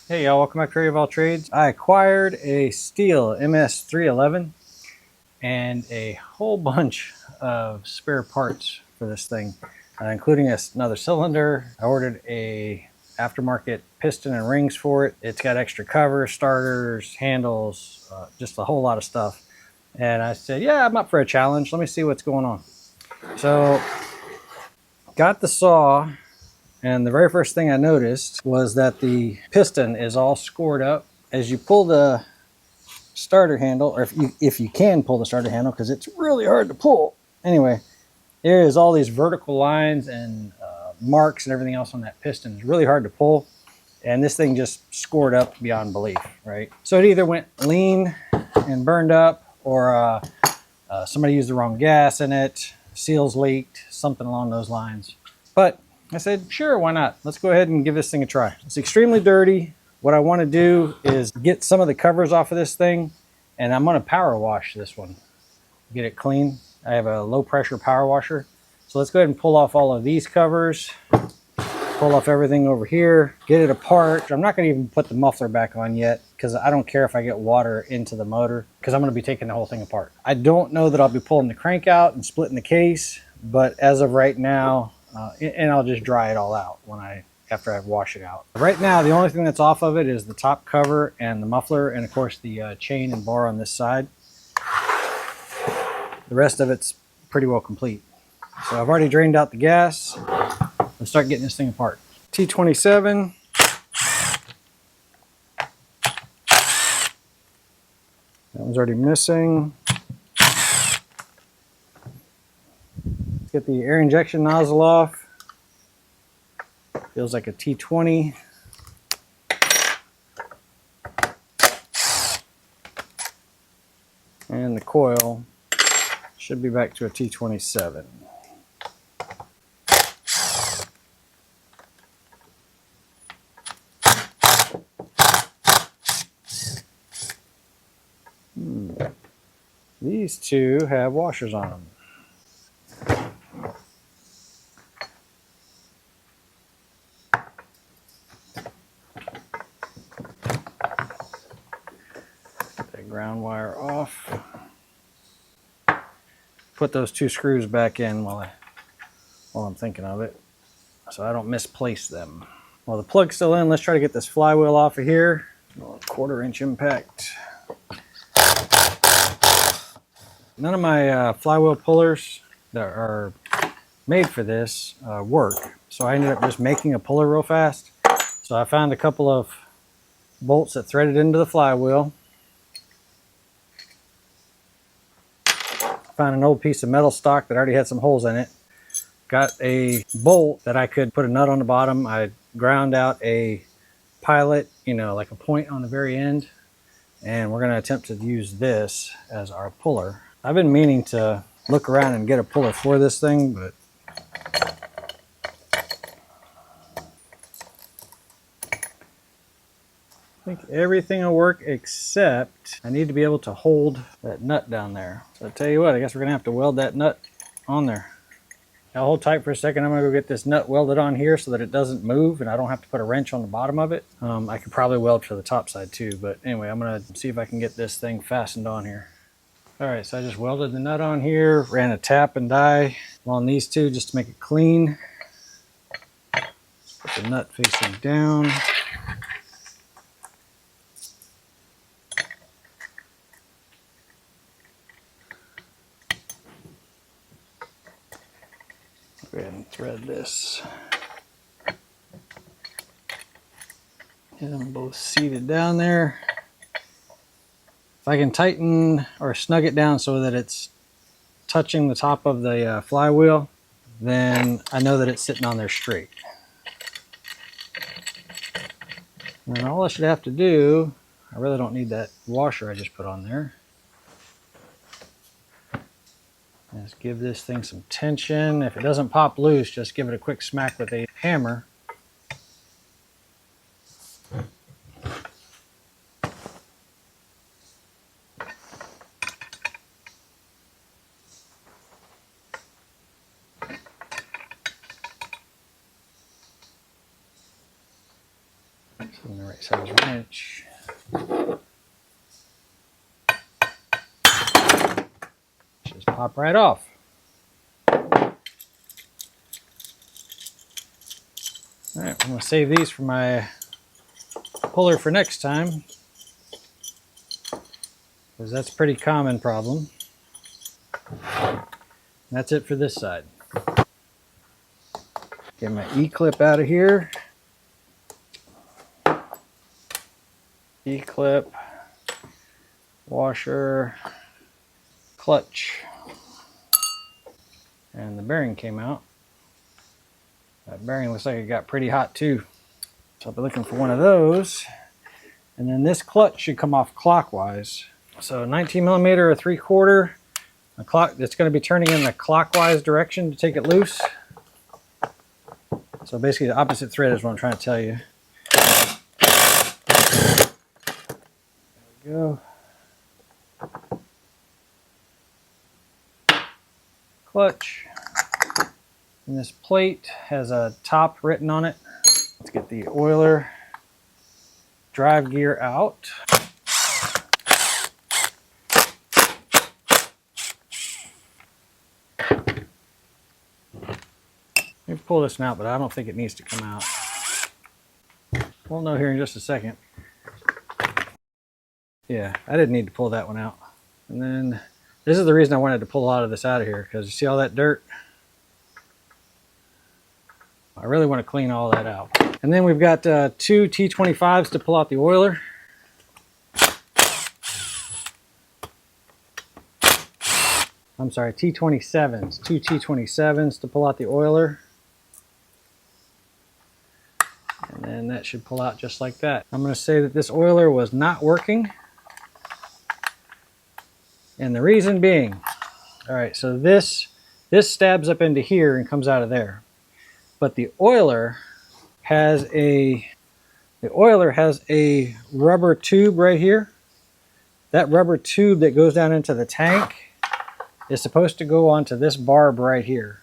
Hey y'all, welcome back to Trade of All Trades. I acquired a Stihl MS311 and a whole bunch of spare parts for this thing, including another cylinder. I ordered a aftermarket piston and rings for it. It's got extra covers, starters, handles, just a whole lot of stuff. And I said, yeah, I'm up for a challenge. Let me see what's going on. So, got the saw. And the very first thing I noticed was that the piston is all scored up. As you pull the starter handle, or if you can pull the starter handle, because it's really hard to pull. Anyway, there is all these vertical lines and marks and everything else on that piston. It's really hard to pull. And this thing just scored up beyond belief, right? So it either went lean and burned up, or somebody used the wrong gas in it, seals leaked, something along those lines. But I said, sure, why not? Let's go ahead and give this thing a try. It's extremely dirty. What I want to do is get some of the covers off of this thing, and I'm going to power wash this one, get it clean. I have a low pressure power washer. So let's go ahead and pull off all of these covers, pull off everything over here, get it apart. I'm not going to even put the muffler back on yet because I don't care if I get water into the motor because I'm going to be taking the whole thing apart. I don't know that I'll be pulling the crank out and splitting the case, but as of right now, and I'll just dry it all out after I wash it out. Right now, the only thing that's off of it is the top cover and the muffler, and of course the chain and bar on this side. The rest of it's pretty well complete. So I've already drained out the gas. Let's start getting this thing apart. T27. That one's already missing. Get the air injection nozzle off. Feels like a T20. And the coil should be back to a T27. These two have washers on them. Ground wire off. Put those two screws back in while I'm thinking of it, so I don't misplace them. While the plug's still in, let's try to get this flywheel off of here. 1/4 inch impact. None of my flywheel pullers that are made for this work, so I ended up just making a puller real fast. So I found a couple of bolts that threaded into the flywheel. Found an old piece of metal stock that already had some holes in it. Got a bolt that I could put a nut on the bottom. I ground out a pilot, like a point on the very end. And we're going to attempt to use this as our puller. I've been meaning to look around and get a puller for this thing, but I think everything will work except I need to be able to hold that nut down there. So I'll tell you what, I guess we're going to have to weld that nut on there. Now hold tight for a second. I'm going to go get this nut welded on here so that it doesn't move and I don't have to put a wrench on the bottom of it. I could probably weld to the top side too, but anyway, I'm going to see if I can get this thing fastened on here. Alright, so I just welded the nut on here, ran a tap and die along these two just to make it clean. Put the nut facing down. Go ahead and thread this. Get them both seated down there. If I can tighten or snug it down so that it's touching the top of the flywheel, then I know that it's sitting on there straight. And then all I should have to do, I really don't need that washer I just put on there. Just give this thing some tension. If it doesn't pop loose, just give it a quick smack with a hammer. in the right size wrench. Just pop right off. All right, I'm going to save these for my puller for next time, because that's a pretty common problem. That's it for this side. Get my E-clip out of here. E-clip, washer, clutch, and the bearing came out. That bearing looks like it got pretty hot too. So I'll be looking for one of those. And then this clutch should come off clockwise. So 19 millimeter or 3/4. The clock, it's going to be turning in the clockwise direction to take it loose. So basically the opposite thread is what I'm trying to tell you. There we go. Clutch. And this plate has a top written on it. Let's get the oiler drive gear out. Let me pull this one out, but I don't think it needs to come out. We'll know here in just a second. Yeah, I didn't need to pull that one out. And then this is the reason I wanted to pull a lot of this out of here, because you see all that dirt? I really want to clean all that out. And then we've got 2 T25s to pull out the oiler. I'm sorry, T27s. 2 T27s to pull out the oiler. And then that should pull out just like that. I'm going to say that this oiler was not working. And the reason being, all right, so this stabs up into here and comes out of there. But the oiler has a rubber tube right here. That rubber tube that goes down into the tank is supposed to go onto this barb right here.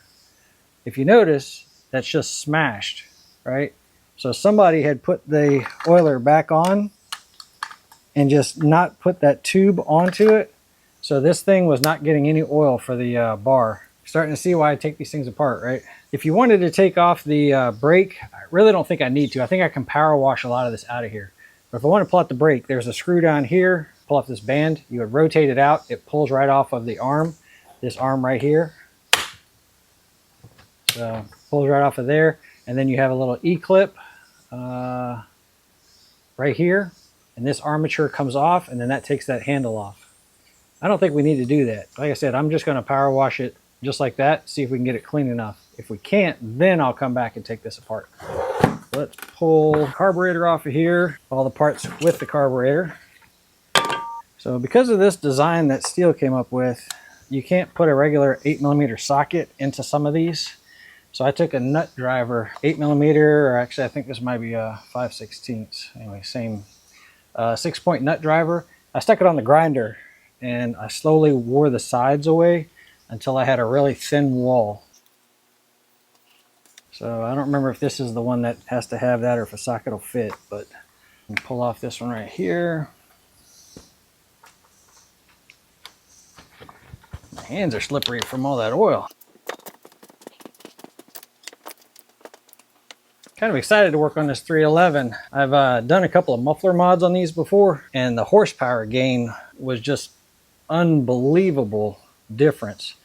If you notice, that's just smashed, right? So somebody had put the oiler back on and just not put that tube onto it. So this thing was not getting any oil for the bar. Starting to see why I take these things apart, right? If you wanted to take off the brake, I really don't think I need to. I think I can power wash a lot of this out of here. But if I want to pull out the brake, there's a screw down here, pull off this band. You would rotate it out. It pulls right off of the arm, this arm right here. So pulls right off of there. And then you have a little E-clip right here. And this armature comes off, and then that takes that handle off. I don't think we need to do that. Like I said, I'm just going to power wash it just like that, see if we can get it clean enough. If we can't, then I'll come back and take this apart. Let's pull the carburetor off of here, all the parts with the carburetor. So because of this design that Stihl came up with, you can't put a regular 8mm socket into some of these. So I took a nut driver, 8mm, or actually I think this might be a 5/16. Anyway, same 6-point nut driver. I stuck it on the grinder and I slowly wore the sides away until I had a really thin wall. So I don't remember if this is the one that has to have that or if a socket will fit, but I'm gonna pull off this one right here. My hands are slippery from all that oil. Kind of excited to work on this 311. I've done a couple of muffler mods on these before, and the horsepower gain was just unbelievable difference.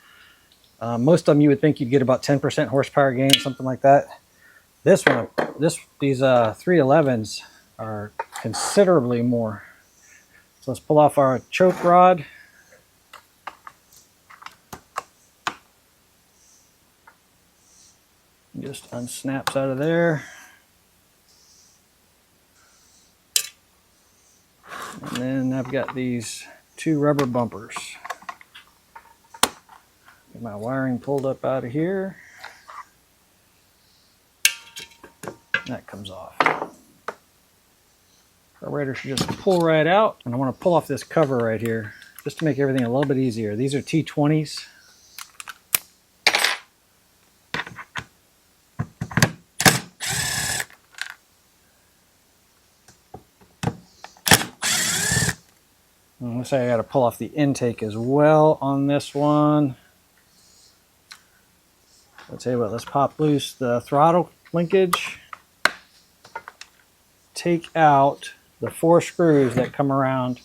Most of them you would think you'd get about 10% horsepower gain, something like that. This one, these 311s are considerably more. So let's pull off our choke rod. Just unsnaps out of there. And then I've got these 2 rubber bumpers. Get my wiring pulled up out of here. That comes off. Carburetor should just pull right out. And I want to pull off this cover right here just to make everything a little bit easier. These are T20s. And looks like I got to pull off the intake as well on this one. I'll tell you what, let's pop loose the throttle linkage. Take out the 4 screws that come around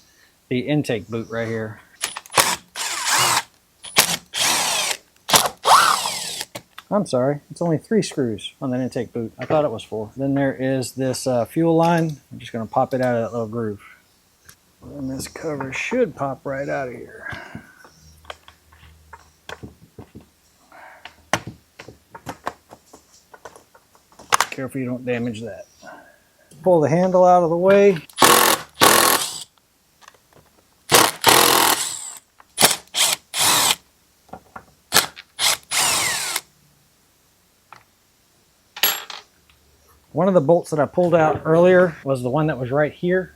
the intake boot right here. I'm sorry, it's only 3 screws on that intake boot. I thought it was 4. Then there is this fuel line. I'm just going to pop it out of that little groove. And this cover should pop right out of here. Careful you don't damage that. Pull the handle out of the way. One of the bolts that I pulled out earlier was the one that was right here.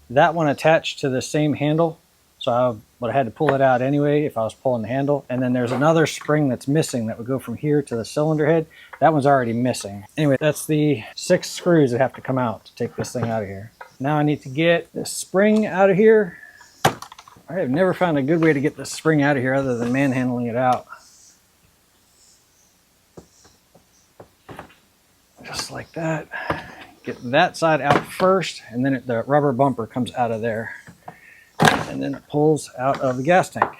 That one attached to the same handle, so I would have had to pull it out anyway if I was pulling the handle. And then there's another spring that's missing that would go from here to the cylinder head. That one's already missing. Anyway, that's the 6 screws that have to come out to take this thing out of here. Now I need to get this spring out of here. I have never found a good way to get this spring out of here other than manhandling it out. Just like that. Get that side out first, and then the rubber bumper comes out of there. And then it pulls out of the gas tank.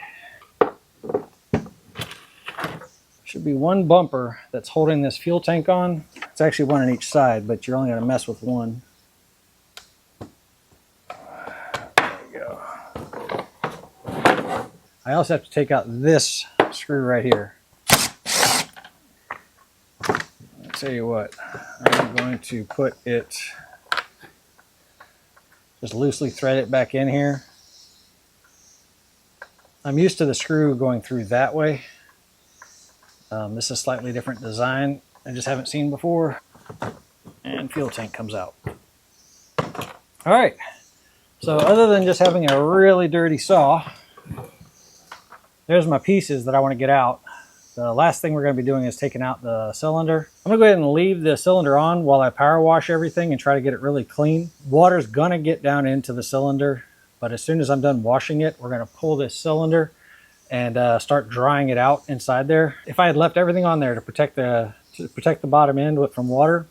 Should be 1 bumper that's holding this fuel tank on. It's actually 1 on each side, but you're only going to mess with 1. There we go. I also have to take out this screw right here. I'll tell you what, I'm going to put it, just loosely thread it back in here. I'm used to the screw going through that way. This is a slightly different design I just haven't seen before. And fuel tank comes out. All right, so other than just having a really dirty saw, there's my pieces that I want to get out. The last thing we're going to be doing is taking out the cylinder. I'm going to go ahead and leave the cylinder on while I power wash everything and try to get it really clean. Water's going to get down into the cylinder, but as soon as I'm done washing it, we're going to pull this cylinder and start drying it out inside there. If I had left everything on there to protect the bottom end from water,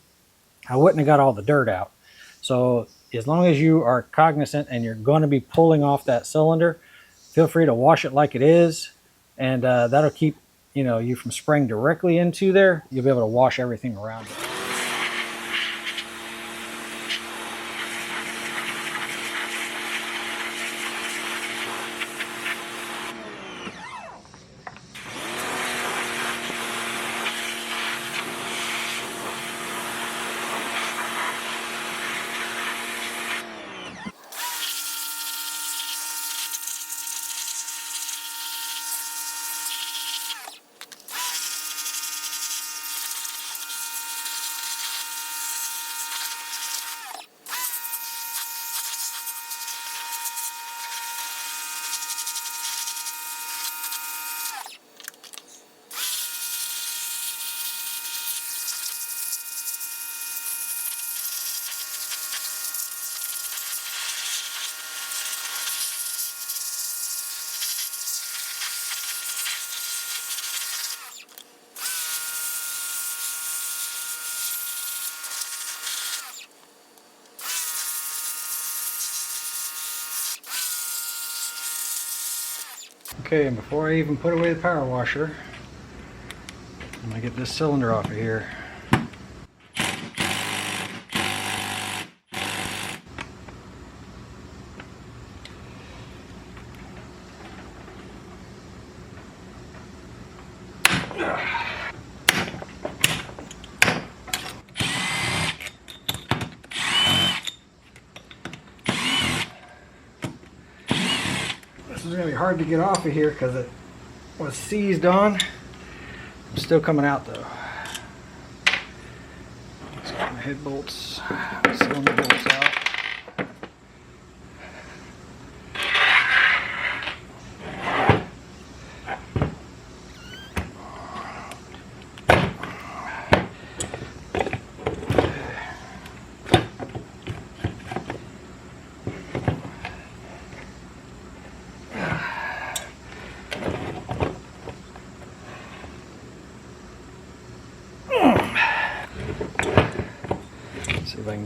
I wouldn't have got all the dirt out. So as long as you are cognizant and you're going to be pulling off that cylinder, feel free to wash it like it is, and that'll keep you from spraying directly into there. You'll be able to wash everything around it. Okay, and before I even put away the power washer, I'm going to get this cylinder off of here. This is going to be hard to get off of here because it was seized on. It's still coming out though. Let's get my head bolts, cylinder bolts out.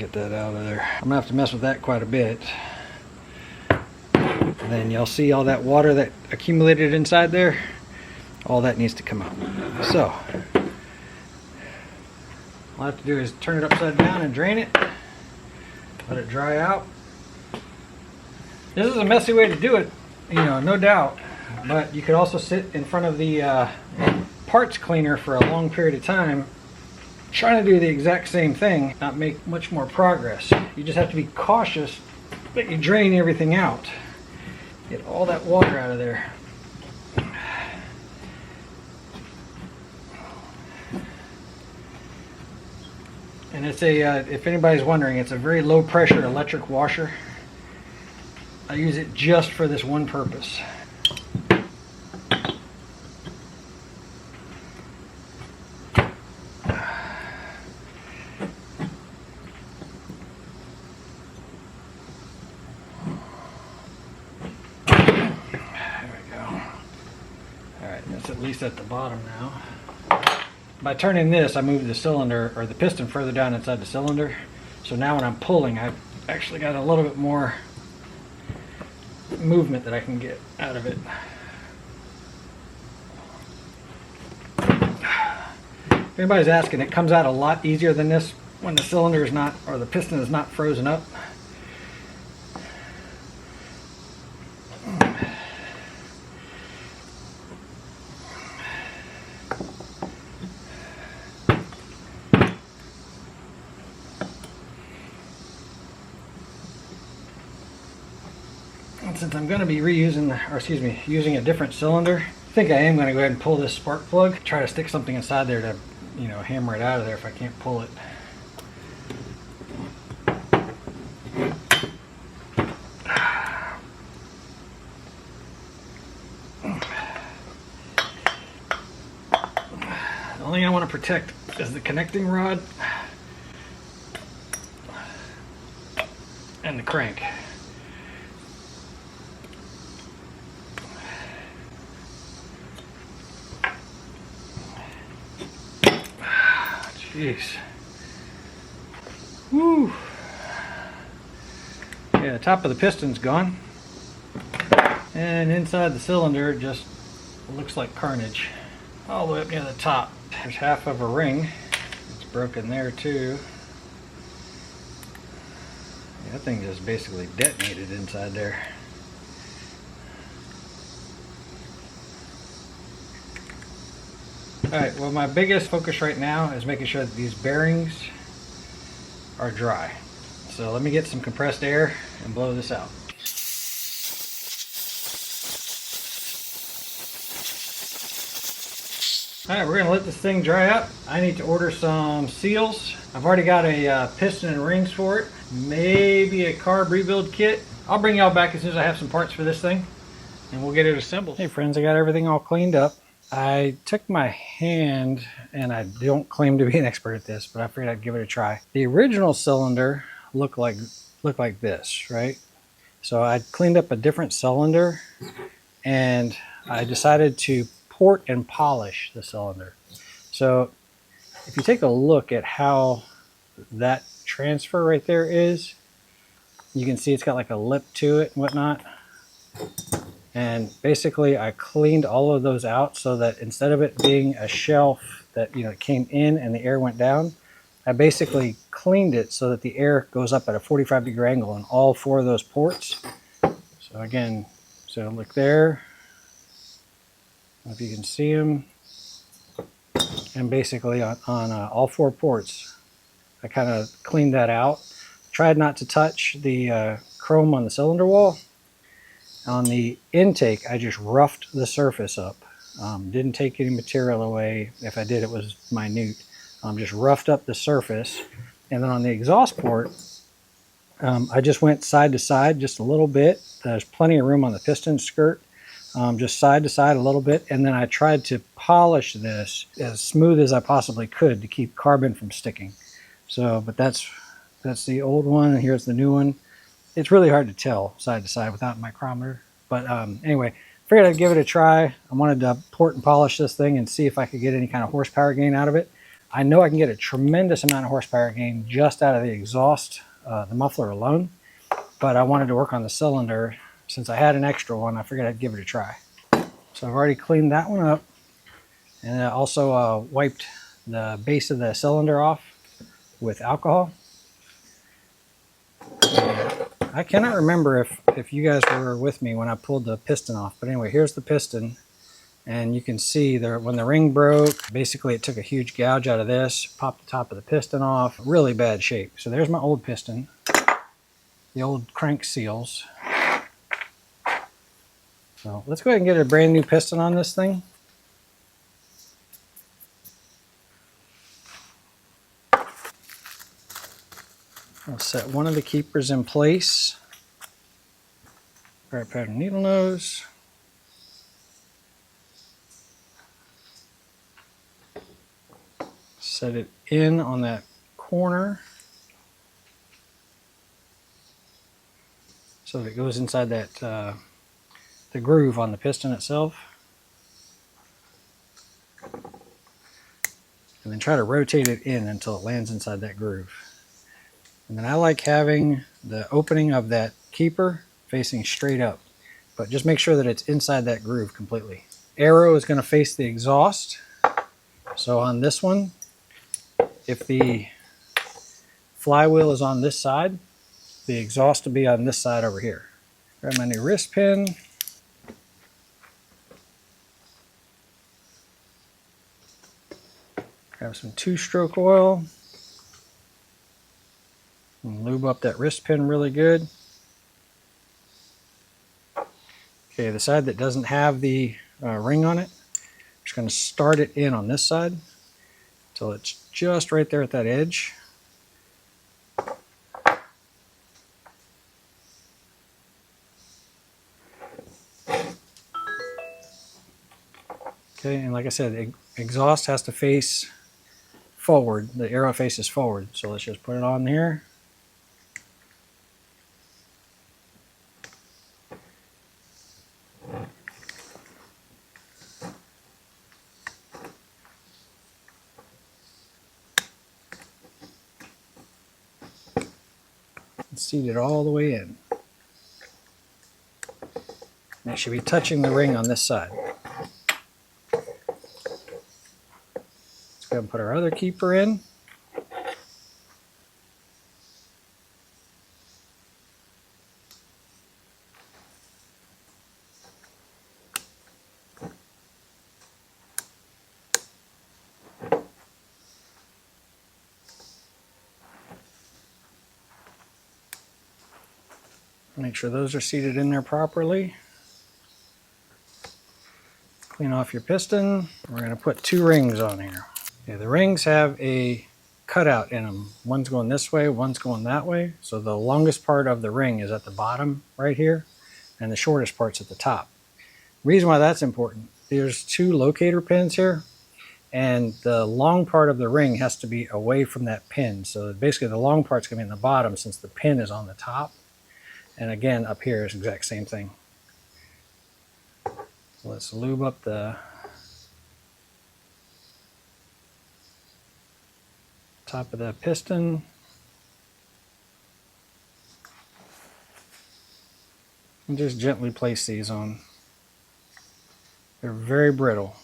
get that out of there. I'm gonna have to mess with that quite a bit. And then you'll see all that water that accumulated inside there. All that needs to come out. So, all I have to do is turn it upside down and drain it. Let it dry out. This is a messy way to do it, you know, no doubt. But you could also sit in front of the parts cleaner for a long period of time trying to do the exact same thing, not make much more progress. You just have to be cautious that you drain everything out. Get all that water out of there. And it's a, if anybody's wondering, it's a very low pressure electric washer. I use it just for this one purpose. At least at the bottom now. By turning this, I move the cylinder or the piston further down inside the cylinder. So now when I'm pulling, I've actually got a little bit more movement that I can get out of it. If anybody's asking, it comes out a lot easier than this when the cylinder is not, or the piston is not frozen up. Since I'm going to be using a different cylinder, I think I am going to go ahead and pull this spark plug. Try to stick something inside there to, you know, hammer it out of there if I can't pull it. The only thing I want to protect is the connecting rod and the crank. Jeez. Woo. Yeah, the top of the piston's gone. And inside the cylinder just looks like carnage. All the way up near the top. There's half of a ring. It's broken there too. Yeah, that thing just basically detonated inside there. Alright, well, my biggest focus right now is making sure that these bearings are dry. So let me get some compressed air and blow this out. Alright, we're going to let this thing dry up. I need to order some seals. I've already got a piston and rings for it. Maybe a carb rebuild kit. I'll bring y'all back as soon as I have some parts for this thing, and we'll get it assembled. Hey friends, I got everything all cleaned up. I took my hand, and I don't claim to be an expert at this, but I figured I'd give it a try. The original cylinder looked like this, right? So I cleaned up a different cylinder, and I decided to port and polish the cylinder. So if you take a look at how that transfer right there is, you can see it's got like a lip to it and whatnot. And basically I cleaned all of those out so that instead of it being a shelf that, you know, came in and the air went down, I basically cleaned it so that the air goes up at a 45-degree angle on all four of those ports. So again, so look there, I don't know if you can see them, and basically on all four ports I kind of cleaned that out. Tried not to touch the chrome on the cylinder wall. On the intake, I just roughed the surface up. Didn't take any material away. If I did, it was minute. Just roughed up the surface. And then on the exhaust port, I just went side to side just a little bit. There's plenty of room on the piston skirt. Just side to side a little bit. And then I tried to polish this as smooth as I possibly could to keep carbon from sticking. So, but that's the old one, and here's the new one. It's really hard to tell side to side without a micrometer. But anyway, figured I'd give it a try. I wanted to port and polish this thing and see if I could get any kind of horsepower gain out of it. I know I can get a tremendous amount of horsepower gain just out of the exhaust the muffler alone, but I wanted to work on the cylinder. Since I had an extra one, I figured I'd give it a try. So I've already cleaned that one up, and I also wiped the base of the cylinder off with alcohol. I cannot remember if you guys were with me when I pulled the piston off, but anyway, here's the piston, and you can see there when the ring broke, basically it took a huge gouge out of this, popped the top of the piston off, really bad shape. So there's my old piston, the old crank seals. So let's go ahead and get a brand new piston on this thing. I'll set one of the keepers in place. Right pattern needle nose. Set it in on that corner so that it goes inside that the groove on the piston itself. And then try to rotate it in until it lands inside that groove. And then I like having the opening of that keeper facing straight up, but just make sure that it's inside that groove completely. Arrow is going to face the exhaust. So on this one, if the flywheel is on this side, the exhaust will be on this side over here. Grab my new wrist pin. Grab some 2-stroke oil. And lube up that wrist pin really good. Okay, the side that doesn't have the ring on it, I'm just going to start it in on this side until it's just right there at that edge. Okay, and like I said, the exhaust has to face forward. The arrow faces forward. So let's just put it on here. Seat it all the way in. And it should be touching the ring on this side. Let's go ahead and put our other keeper in. Make sure those are seated in there properly. Clean off your piston. We're going to put 2 rings on here. Okay, the rings have a cutout in them. One's going this way, one's going that way. So the longest part of the ring is at the bottom right here, and the shortest part's at the top. The reason why that's important, there's 2 locator pins here, and the long part of the ring has to be away from that pin. So basically the long part's going to be in the bottom since the pin is on the top. And again, up here is the exact same thing. So let's lube up the top of the piston. And just gently place these on. They're very brittle.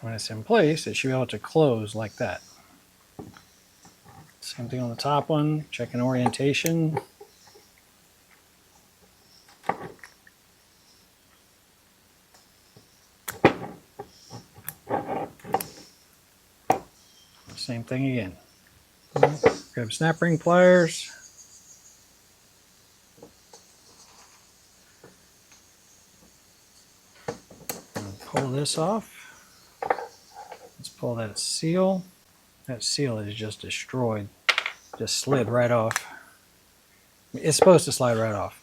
When it's in place, it should be able to close like that. Same thing on the top one, checking orientation. Same thing again. Grab snap ring pliers. And pull this off. Let's pull that seal. That seal is just destroyed. Just slid right off. It's supposed to slide right off.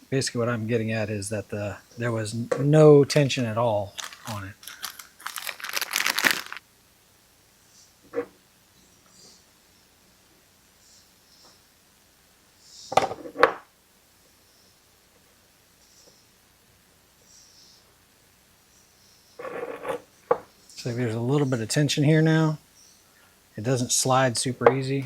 Basically what I'm getting at is that there was no tension at all on it. So there's a little bit of tension here now. It doesn't slide super easy.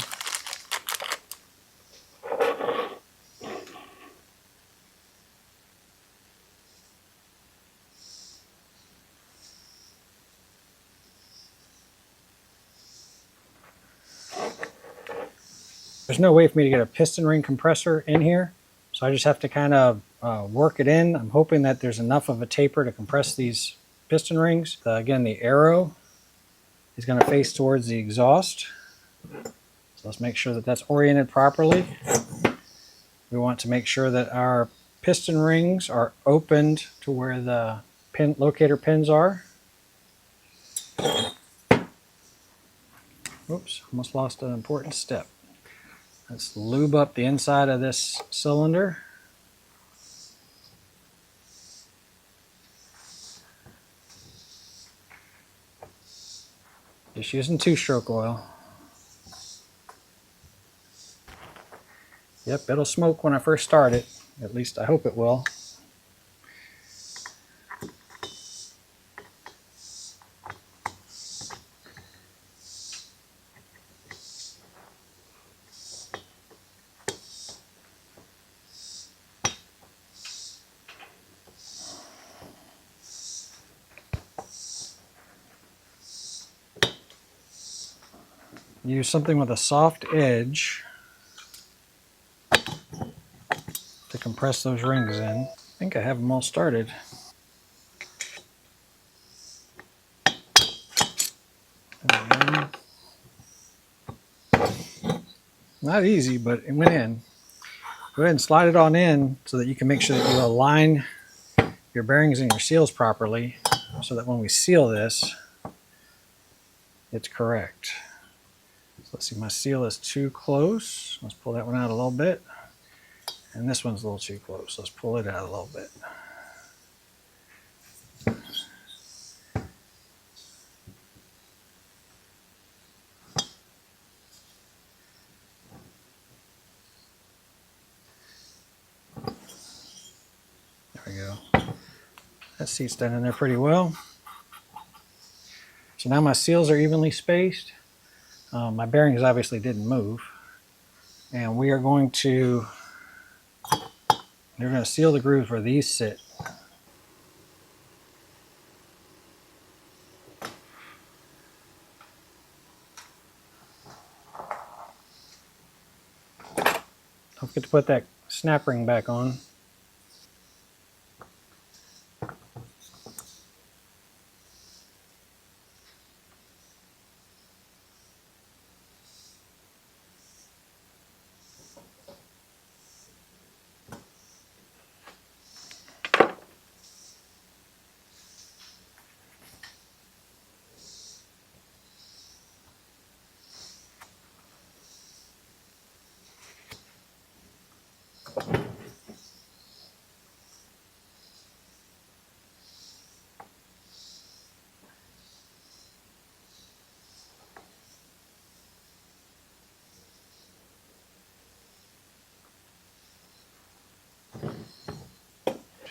There's no way for me to get a piston ring compressor in here, so I just have to kind of work it in. I'm hoping that there's enough of a taper to compress these piston rings. Again, the arrow is going to face towards the exhaust. So let's make sure that that's oriented properly. We want to make sure that our piston rings are opened to where the locator pins are. Oops, almost lost an important step. Let's lube up the inside of this cylinder. Just using 2-stroke oil. Yep, it'll smoke when I first start it. At least I hope it will. Use something with a soft edge to compress those rings in. I think I have them all started. There we go. Not easy, but it went in. Go ahead and slide it on in so that you can make sure that you align your bearings and your seals properly so that when we seal this, it's correct. So let's see, my seal is too close. Let's pull that one out a little bit. And this one's a little too close. Let's pull it out a little bit. There we go. That seat's done in there pretty well. So now my seals are evenly spaced. My bearings obviously didn't move. And we are going to, they're going to seal the grooves where these sit. Don't forget to put that snap ring back on.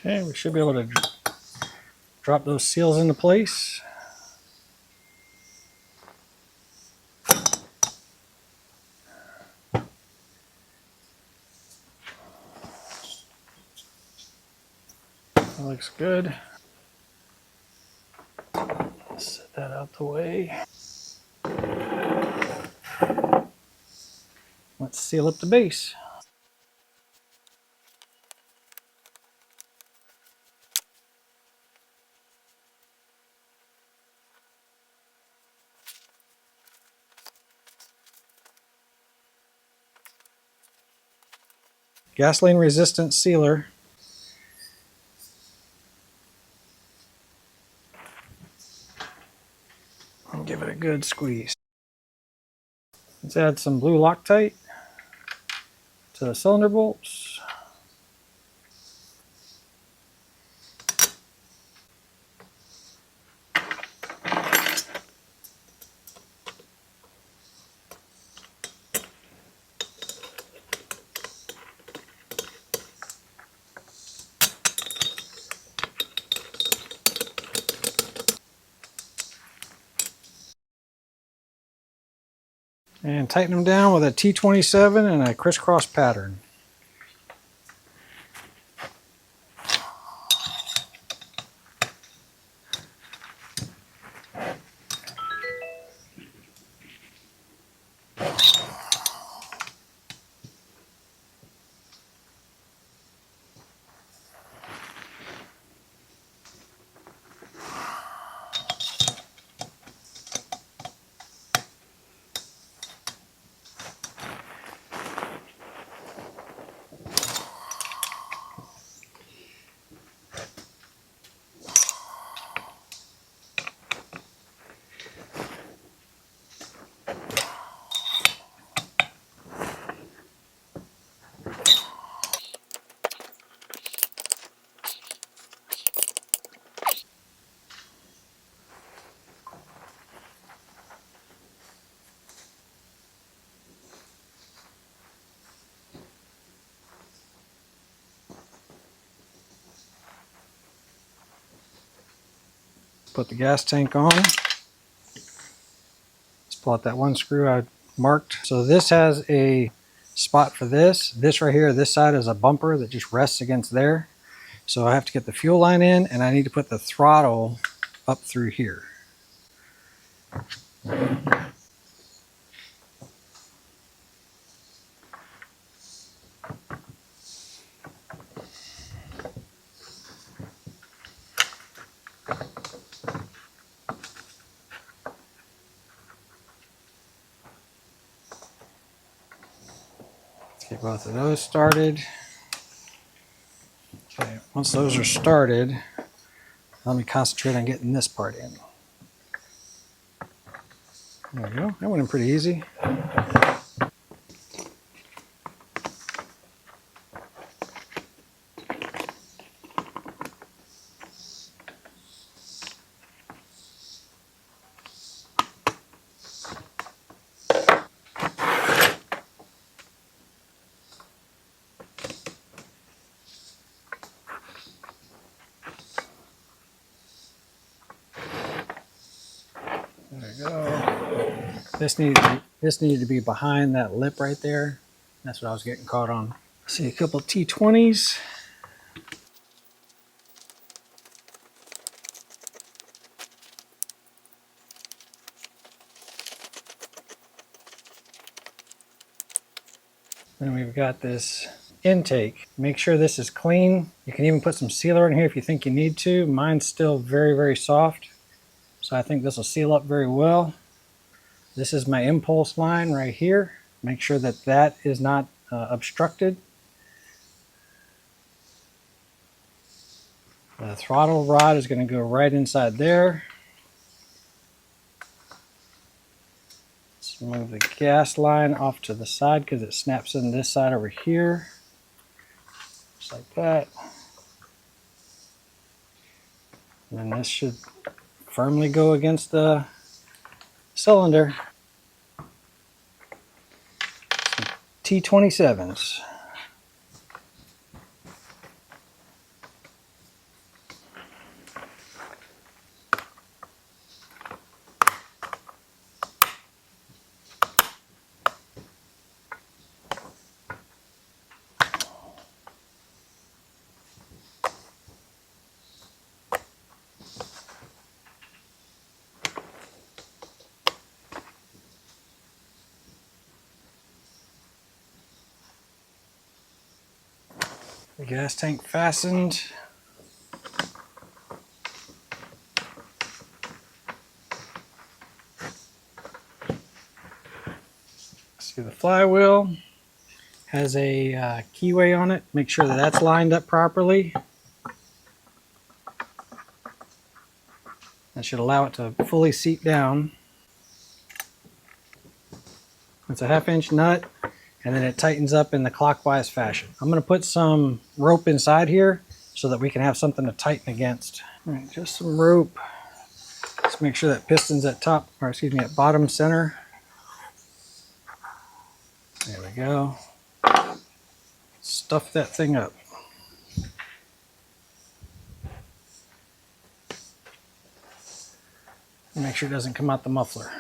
Okay, we should be able to drop those seals into place. That looks good. Set that out the way. Let's seal up the base. gasoline resistant sealer. I'll give it a good squeeze. Let's add some blue Loctite to the cylinder bolts. And tighten them down with a T27 and a crisscross pattern. Put the gas tank on. Let's pull out that one screw I marked. So this has a spot for this. This right here, this side is a bumper that just rests against there. So I have to get the fuel line in, and I need to put the throttle up through here. Get both of those started. Okay, once those are started, let me concentrate on getting this part in. There we go. That went in pretty easy. There we go. This needed to be behind that lip right there. That's what I was getting caught on. See a couple T20s. Then we've got this intake. Make sure this is clean. You can even put some sealer in here if you think you need to. Mine's still very, very soft, so I think this will seal up very well. This is my impulse line right here. Make sure that that is not obstructed. The throttle rod is going to go right inside there. Let's move the gas line off to the side because it snaps in this side over here. Just like that. And then this should firmly go against the cylinder. T27s. The gas tank fastened. See the flywheel. has a keyway on it. Make sure that that's lined up properly. That should allow it to fully seat down. It's a 1/2 inch nut, and then it tightens up in the clockwise fashion. I'm going to put some rope inside here so that we can have something to tighten against. All right, just some rope. Let's make sure that piston's at top, or excuse me, at bottom center. There we go. Stuff that thing up. Make sure it doesn't come out the muffler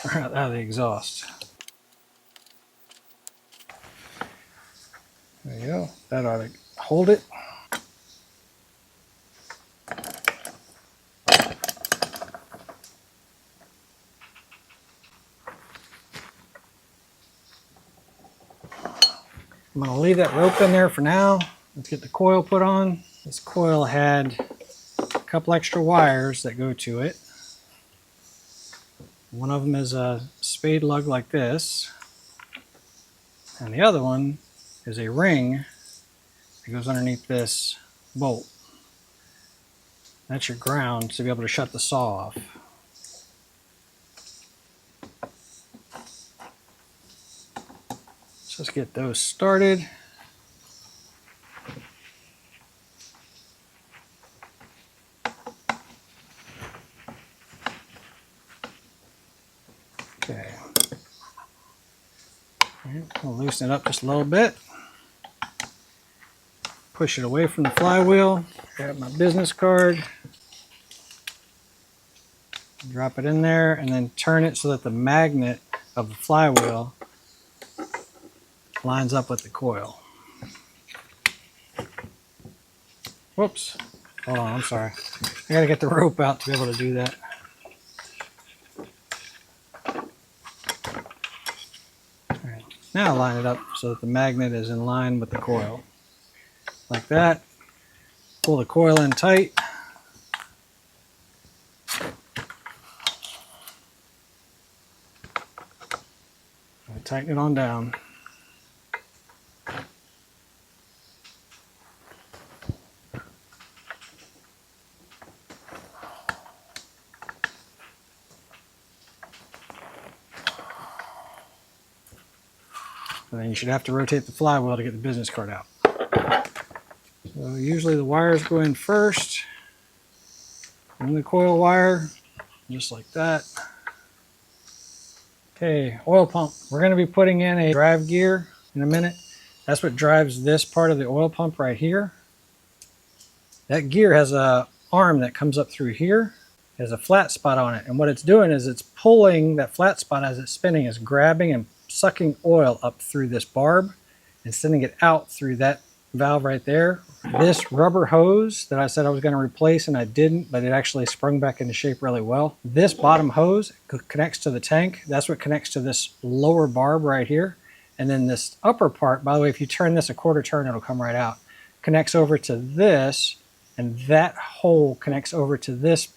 or out of the exhaust. There you go. That ought to hold it. I'm going to leave that rope in there for now. Let's get the coil put on. This coil had a couple extra wires that go to it. One of them is a spade lug like this, and the other one is a ring that goes underneath this bolt. That's your ground to be able to shut the saw off. So let's get those started. Okay. I'll loosen it up just a little bit. Push it away from the flywheel. Grab my business card. Drop it in there and then turn it so that the magnet of the flywheel lines up with the coil. Whoops. Hold on, I'm sorry. I gotta get the rope out to be able to do that. Alright, now line it up so that the magnet is in line with the coil. Like that. Pull the coil in tight. And tighten it on down. And then you should have to rotate the flywheel to get the business card out. So usually the wires go in first, and the coil wire, just like that. Okay, oil pump. We're going to be putting in a drive gear in a minute. That's what drives this part of the oil pump right here. That gear has a arm that comes up through here. It has a flat spot on it, and what it's doing is it's pulling that flat spot as it's spinning, is grabbing and sucking oil up through this barb and sending it out through that valve right there. This rubber hose that I said I was going to replace and I didn't, but it actually sprung back into shape really well. This bottom hose connects to the tank. That's what connects to this lower barb right here. And then this upper part, by the way, if you turn this a quarter turn, it'll come right out, connects over to this, and that hole connects over to this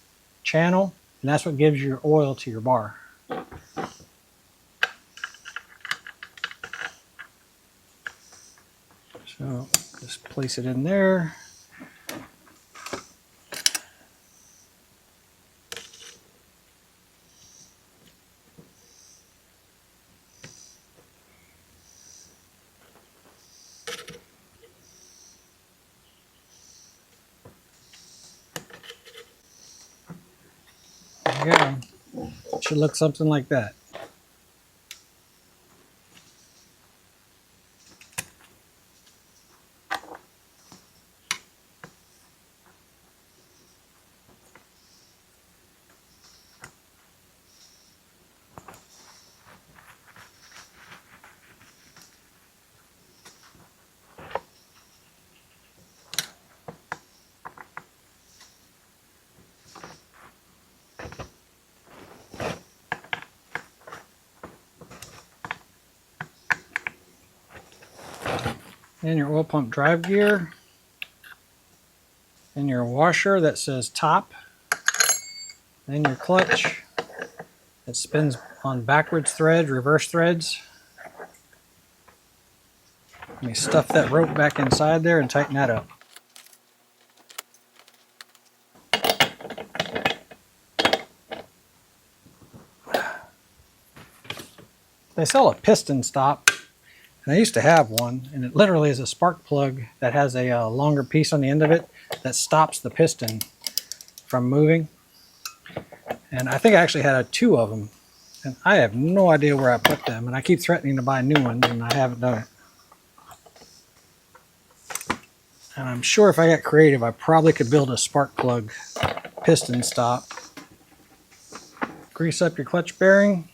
channel, and that's what gives your oil to your bar. So just place it in there. There you go. It should look something like that. And your oil pump drive gear, and your washer that says top, then your clutch that spins on backwards threads, reverse threads, Let me stuff that rope back inside there and tighten that up. They sell a piston stop, and I used to have one, and it literally is a spark plug that has a longer piece on the end of it that stops the piston from moving. And I think I actually had two of them, and I have no idea where I put them, and I keep threatening to buy new ones, and I haven't done it. And I'm sure if I got creative, I probably could build a spark plug piston stop. Grease up your clutch bearing,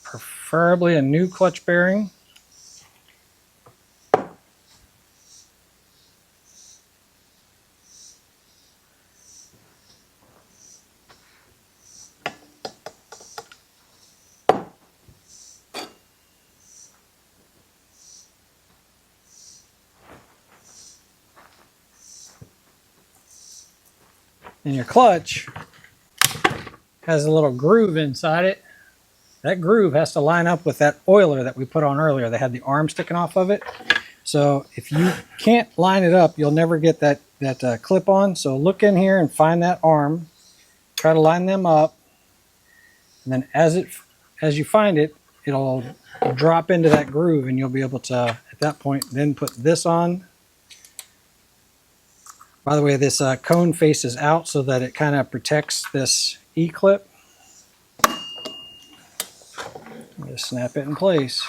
preferably a new clutch bearing. And your clutch has a little groove inside it. That groove has to line up with that oiler that we put on earlier. They had the arm sticking off of it. So if you can't line it up, you'll never get that clip on. So look in here and find that arm. Try to line them up. And then as you find it, it'll drop into that groove, and you'll be able to, at that point, then put this on. By the way, this cone faces out so that it kind of protects this E-clip. Just snap it in place.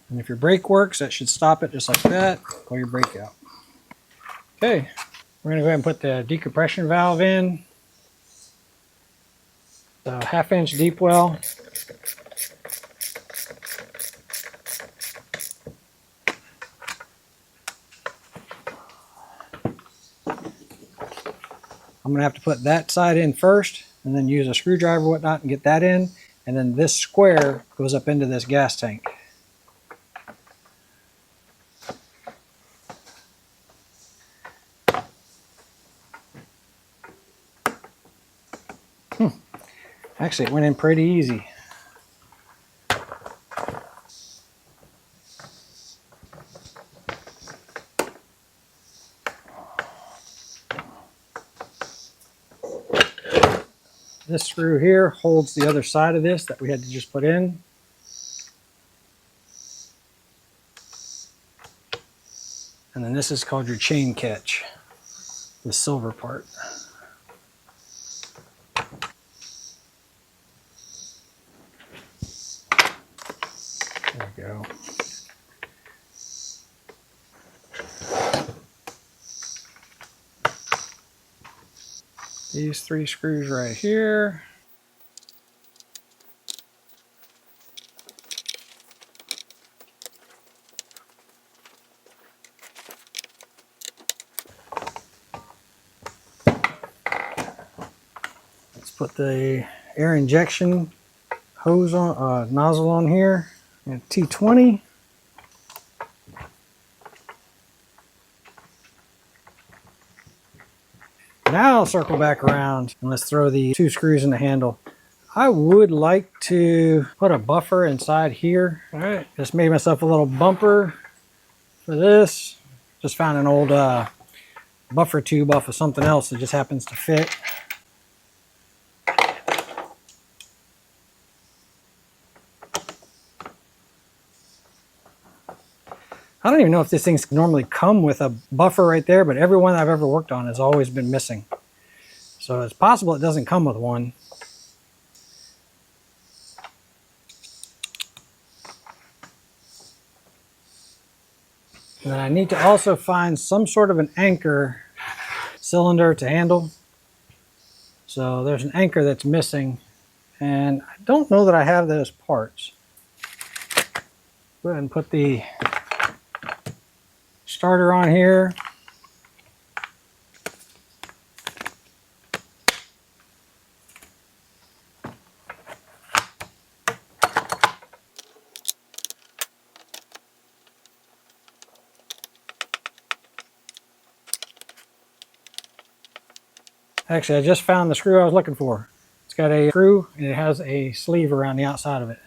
And if your brake works, that should stop it just like that. Pull your brake out. Okay, we're going to go ahead and put the decompression valve in. The 1/2 inch deep well. I'm going to have to put that side in first, and then use a screwdriver or whatnot and get that in. And then this square goes up into this gas tank. Actually, it went in pretty easy. This screw here holds the other side of this that we had to just put in. And then this is called your chain catch, the silver part. There we go. These 3 screws right here. Let's put the air injection hose on, nozzle on here. And T20. Now I'll circle back around and let's throw the 2 screws in the handle. I would like to put a buffer inside here. All right, just made myself a little bumper for this. Just found an old buffer tube off of something else that just happens to fit. I don't even know if these things normally come with a buffer right there, but every one I've ever worked on has always been missing. So it's possible it doesn't come with one. And then I need to also find some sort of an anchor cylinder to handle. So there's an anchor that's missing, and I don't know that I have those parts. Go ahead and put the starter on here. Actually, I just found the screw I was looking for. It's got a screw and it has a sleeve around the outside of it.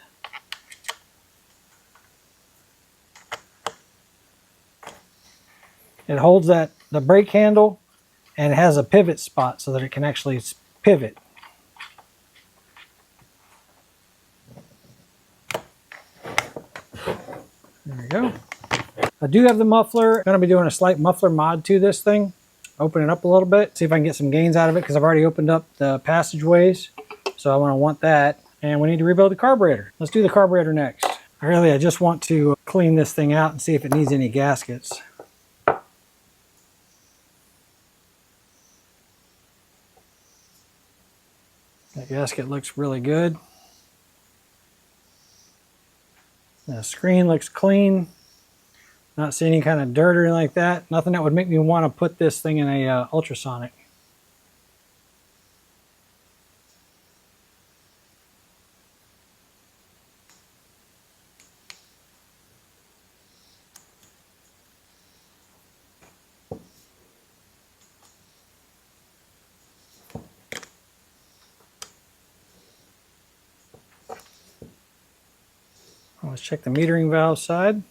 It holds the brake handle, and it has a pivot spot so that it can actually pivot. There we go. I do have the muffler. I'm going to be doing a slight muffler mod to this thing. Open it up a little bit, see if I can get some gains out of it, because I've already opened up the passageways. So I want that. And we need to rebuild the carburetor. Let's do the carburetor next. I just want to clean this thing out and see if it needs any gaskets. The gasket looks really good. The screen looks clean. Not seeing any kind of dirt or anything like that. Nothing that would make me want to put this thing in a ultrasonic. Let's check the metering valve side.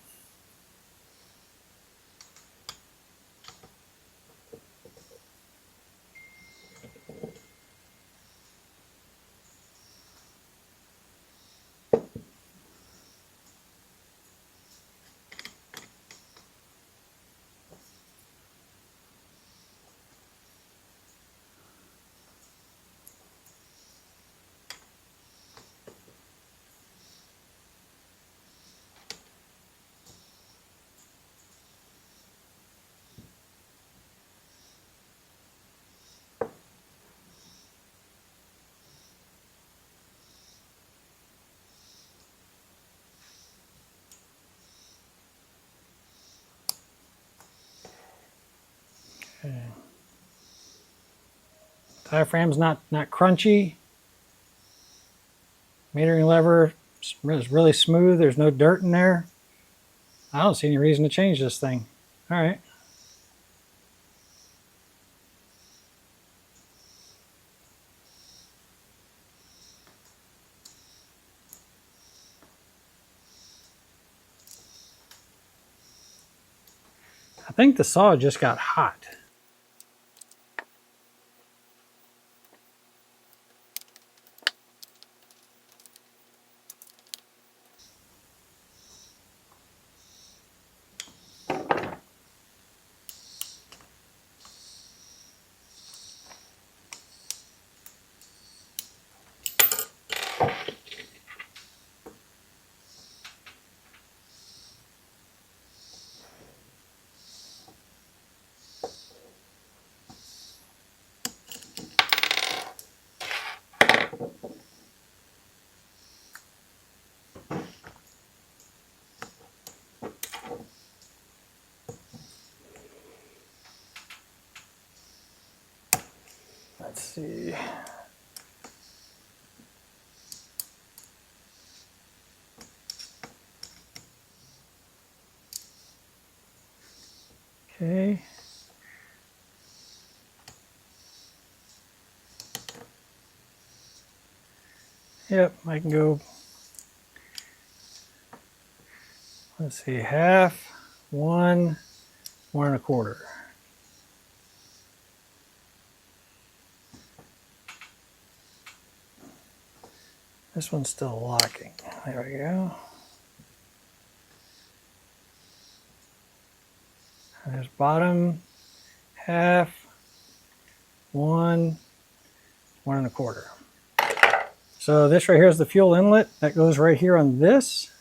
Okay. Diaphragm's not crunchy. Metering lever is really smooth. There's no dirt in there. I don't see any reason to change this thing. All right. I think the saw just got hot. Let's see. Okay. Yep, I can go, let's see, half, 1, 1 1/4. This one's still locking. There we go. And there's bottom, half, 1, 1 1/4. So this right here is the fuel inlet that goes right here on this.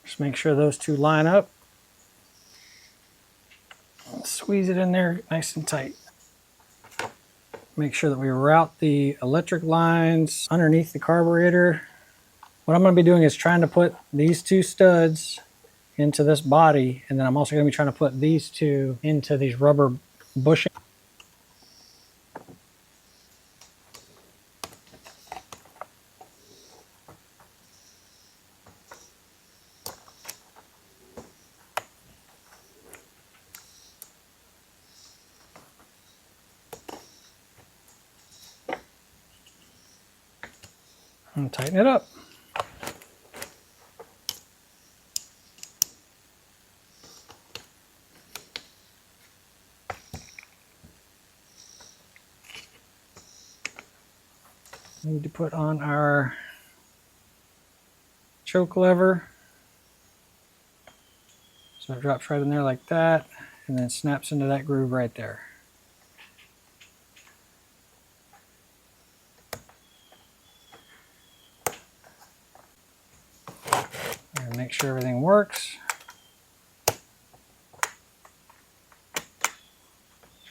Just make sure those two line up. Squeeze it in there nice and tight. Make sure that we route the electric lines underneath the carburetor. What I'm going to be doing is trying to put these two studs into this body, and then I'm also going to be trying to put these two into these rubber bushings. And tighten it up. We need to put on our choke lever. So it drops right in there like that, and then snaps into that groove right there. And make sure everything works.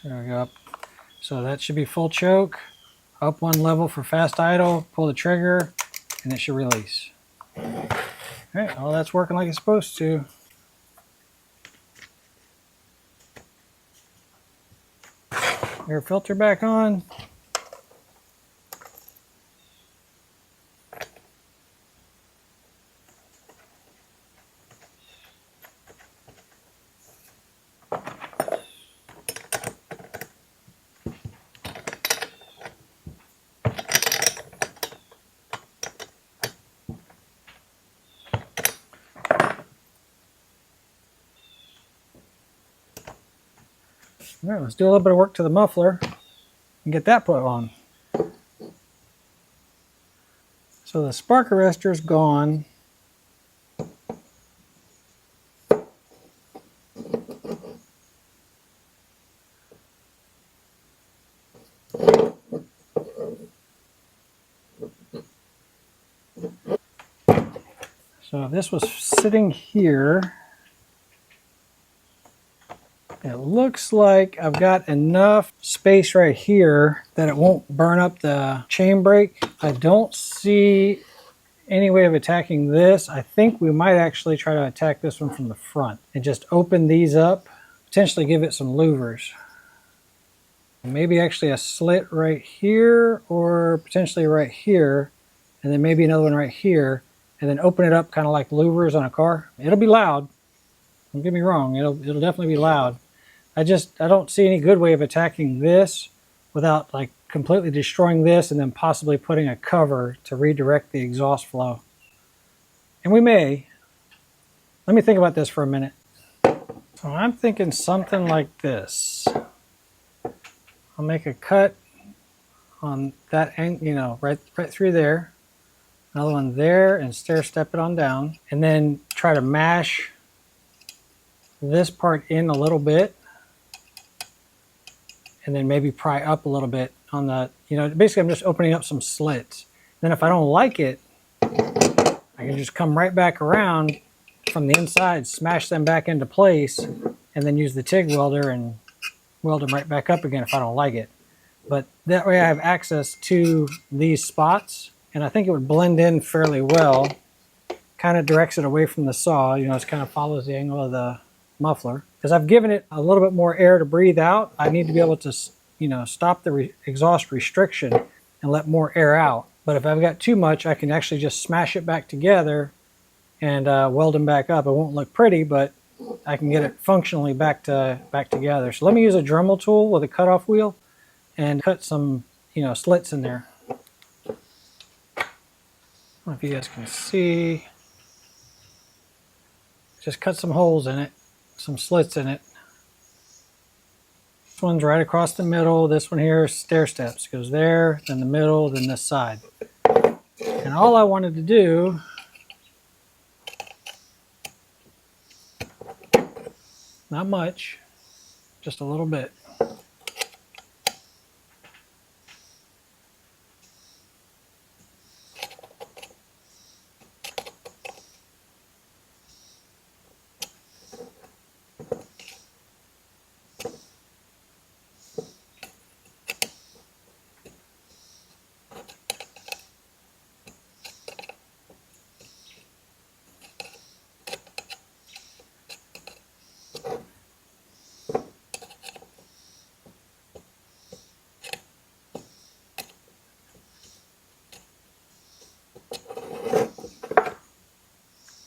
There we go. So that should be full choke. Up one level for fast idle, pull the trigger, and it should release. Alright, well that's working like it's supposed to. Air filter back on. All right, let's do a little bit of work to the muffler and get that put on. So the spark arrestor is gone. So if this was sitting here, it looks like I've got enough space right here that it won't burn up the chain brake. I don't see any way of attacking this. I think we might actually try to attack this one from the front and just open these up, potentially give it some louvers. Maybe actually a slit right here or potentially right here, and then maybe another one right here, and then open it up kind of like louvers on a car. It'll be loud. Don't get me wrong, it'll definitely be loud. I don't see any good way of attacking this without like completely destroying this and then possibly putting a cover to redirect the exhaust flow. And we may. Let me think about this for a minute. So I'm thinking something like this. I'll make a cut on that end, you know, right through there. Another one there and stair step it on down. And then try to mash this part in a little bit. And then maybe pry up a little bit on the, you know, basically I'm just opening up some slits. Then if I don't like it, I can just come right back around from the inside, smash them back into place, and then use the TIG welder and weld them right back up again if I don't like it. But that way I have access to these spots, and I think it would blend in fairly well. Kind of directs it away from the saw, you know, it kind of follows the angle of the muffler. Because I've given it a little bit more air to breathe out, I need to be able to, you know, stop the exhaust restriction and let more air out. But if I've got too much, I can actually just smash it back together and weld them back up. It won't look pretty, but I can get it functionally back together. So let me use a Dremel tool with a cutoff wheel and cut some, you know, slits in there. I don't know if you guys can see. Just cut some holes in it. Some slits in it. This one's right across the middle. This one here is stair steps. Goes there, then the middle, then this side. And all I wanted to do, not much, just a little bit.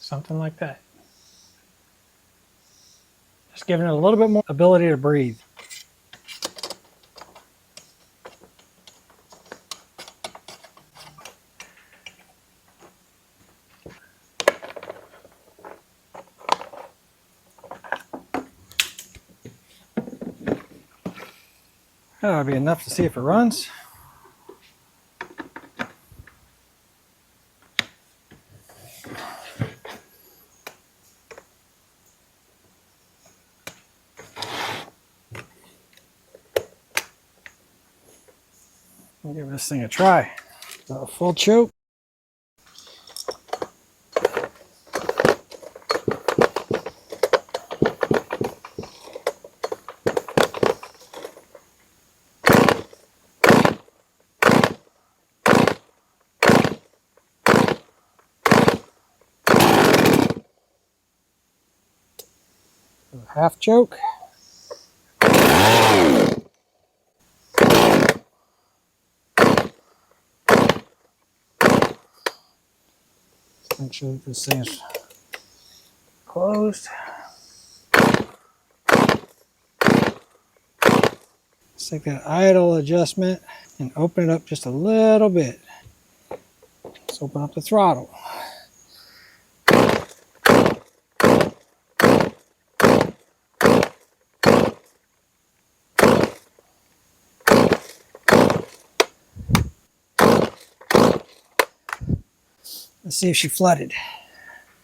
Something like that. Just giving it a little bit more ability to breathe. That'll be enough to see if it runs. I'll give this thing a try. A full choke. Half choke. Make sure that this thing's closed. Let's take that idle adjustment and open it up just a little bit. Let's open up the throttle. Let's see if she flooded.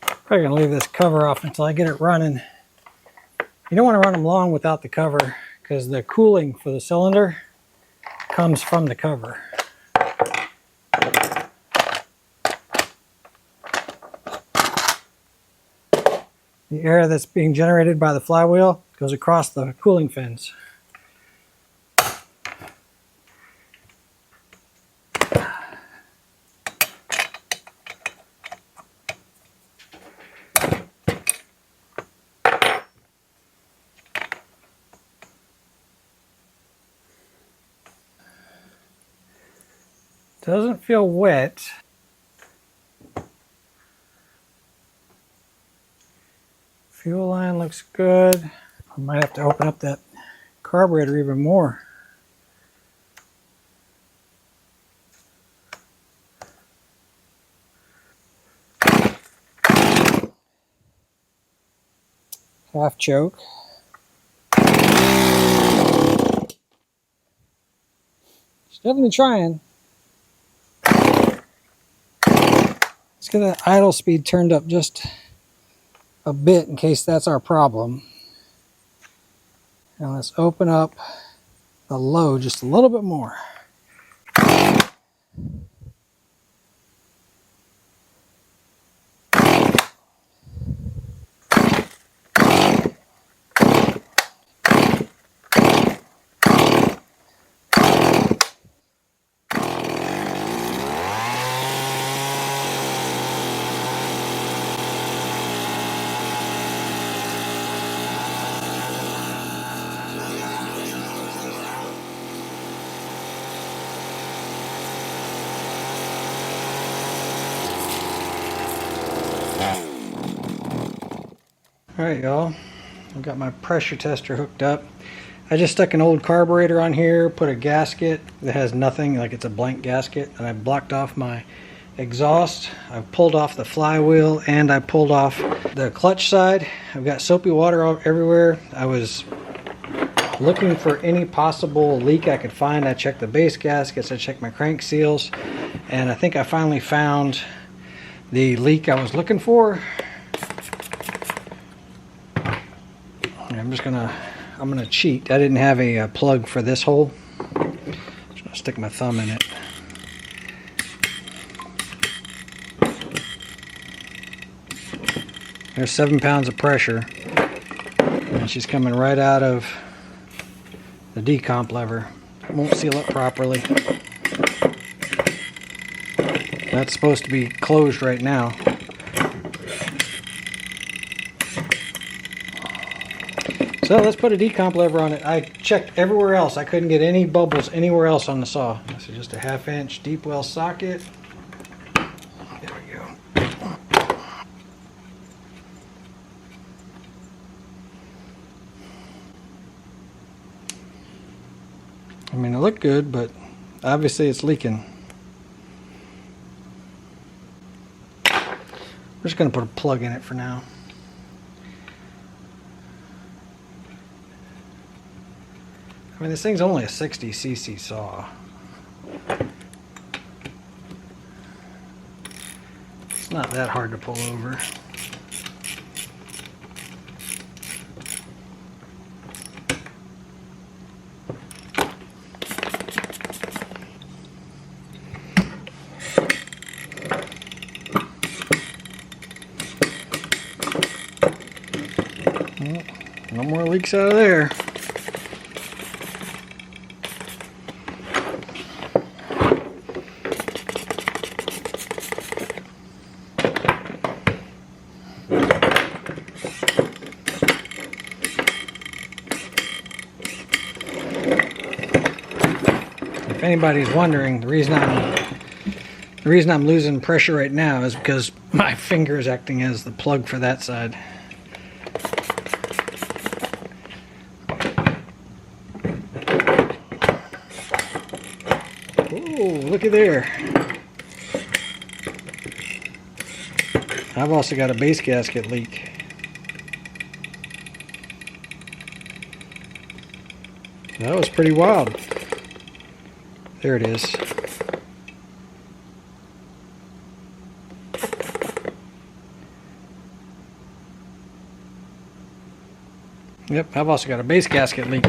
Probably gonna leave this cover off until I get it running. You don't want to run them long without the cover because the cooling for the cylinder comes from the cover. The air that's being generated by the flywheel goes across the cooling fins. Doesn't feel wet. Fuel line looks good. I might have to open up that carburetor even more. Half choke. She's definitely trying. Let's get that idle speed turned up just a bit in case that's our problem. And let's open up the load just a little bit more. Alright y'all, I've got my pressure tester hooked up. I just stuck an old carburetor on here, put a gasket that has nothing, like it's a blank gasket, and I blocked off my exhaust. I pulled off the flywheel and I pulled off the clutch side. I've got soapy water everywhere. I was looking for any possible leak I could find. I checked the base gaskets, I checked my crank seals, and I think I finally found the leak I was looking for. I'm gonna cheat. I didn't have a plug for this hole. Just gonna stick my thumb in it. There's 7 pounds of pressure, and she's coming right out of the decomp lever. It won't seal up properly. That's supposed to be closed right now. So let's put a decomp lever on it. I checked everywhere else. I couldn't get any bubbles anywhere else on the saw. This is just a 1/2 inch deep well socket. There we go. I mean, it looked good, but obviously it's leaking. We're just going to put a plug in it for now. I mean, this thing's only a 60cc saw. It's not that hard to pull over. Well, no more leaks out of there. If anybody's wondering, the reason I'm losing pressure right now is because my finger is acting as the plug for that side. Oh, looky there. I've also got a base gasket leak. That was pretty wild. There it is. Yep, I've also got a base gasket leak.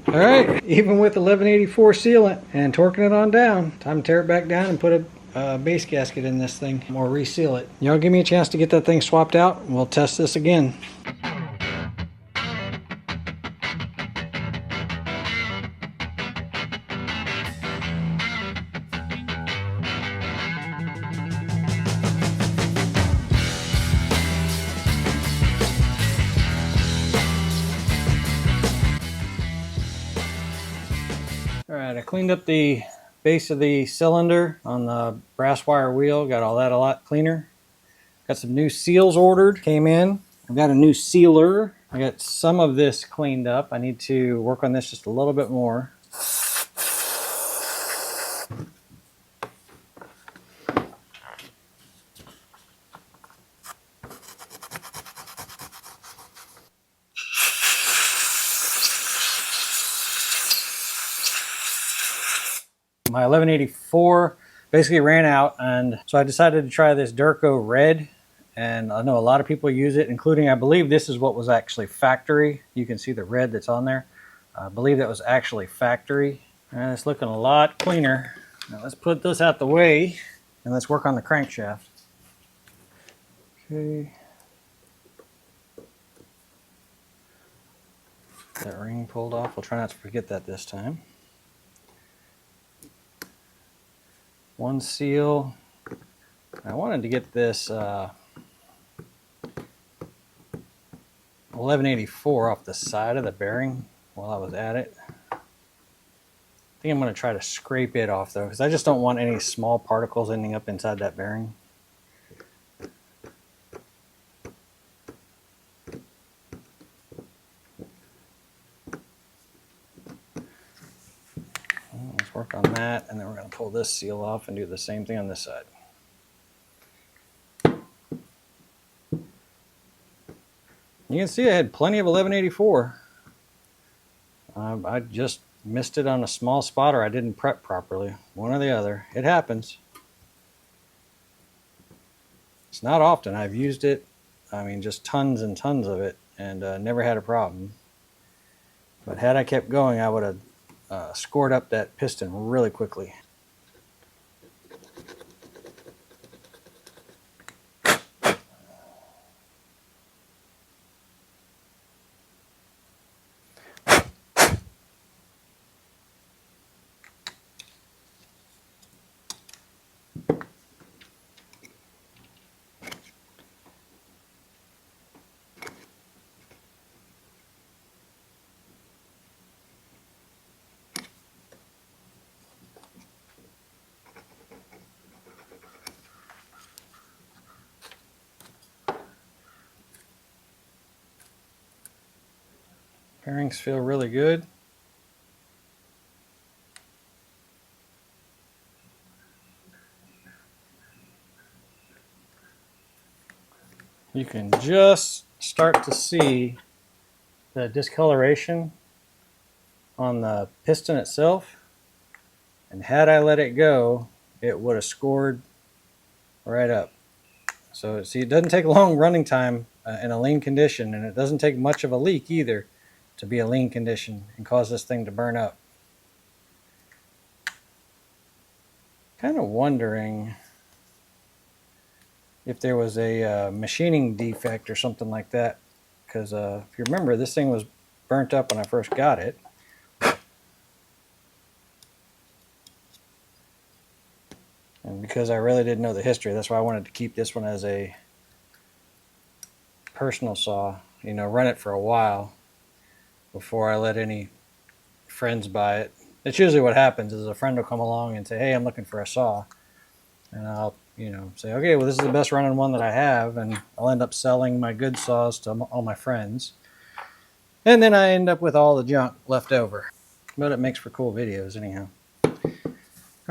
Alright, even with 1184 sealant and torquing it on down, time to tear it back down and put a base gasket in this thing or reseal it. Y'all give me a chance to get that thing swapped out and we'll test this again. Alright, I cleaned up the base of the cylinder on the brass wire wheel, got all that a lot cleaner. Got some new seals ordered, came in. I've got a new sealer. I got some of this cleaned up. I need to work on this just a little bit more. My 1184 basically ran out, and so I decided to try this Durco Red, and I know a lot of people use it, including, I believe this is what was actually factory. You can see the red that's on there. I believe that was actually factory, and it's looking a lot cleaner. Now let's put this out the way and let's work on the crankshaft. Okay. That ring pulled off. We'll try not to forget that this time. One seal. I wanted to get this 1184 off the side of the bearing while I was at it. I think I'm going to try to scrape it off though, because I just don't want any small particles ending up inside that bearing. Let's work on that, and then we're going to pull this seal off and do the same thing on this side. You can see I had plenty of 1184. I just missed it on a small spot, or I didn't prep properly. One or the other. It happens. It's not often. I've used it, I mean, just tons and tons of it, and never had a problem. But had I kept going, I would have scored up that piston really quickly. Bearings feel really good. You can just start to see the discoloration on the piston itself, and had I let it go, it would have scored right up. So see, it doesn't take long running time in a lean condition, and it doesn't take much of a leak either to be a lean condition and cause this thing to burn up. Kind of wondering if there was a machining defect or something like that because if you remember, this thing was burnt up when I first got it. And because I really didn't know the history, that's why I wanted to keep this one as a personal saw, you know, run it for a while before I let any friends buy it. That's usually what happens, is a friend will come along and say, hey, I'm looking for a saw. And I'll, you know, say, okay, well, this is the best running one that I have. And I'll end up selling my good saws to all my friends. And then I end up with all the junk left over. But it makes for cool videos anyhow. All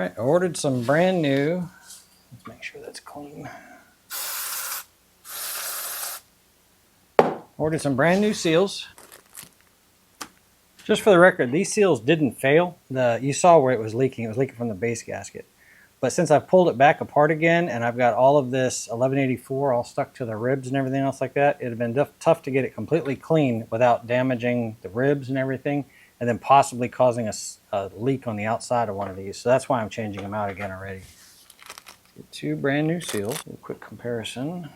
right, I ordered some brand new. Let's make sure that's clean. Ordered some brand new seals. Just for the record, these seals didn't fail. You saw where it was leaking. It was leaking from the base gasket. But since I've pulled it back apart again and I've got all of this 1184 all stuck to the ribs and everything else like that, it would have been tough to get it completely clean without damaging the ribs and everything, and then possibly causing a leak on the outside of one of these. So that's why I'm changing them out again already. Get two brand new seals. A quick comparison.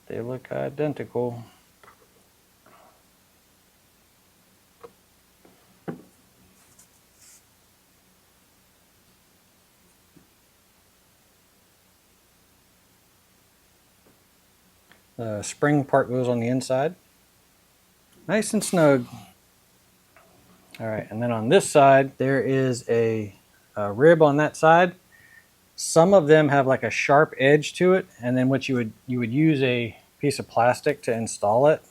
They look identical. The spring part goes on the inside. Nice and snug. All right, and then on this side, there is a rib on that side. Some of them have like a sharp edge to it, and then what you would use a piece of plastic to install it.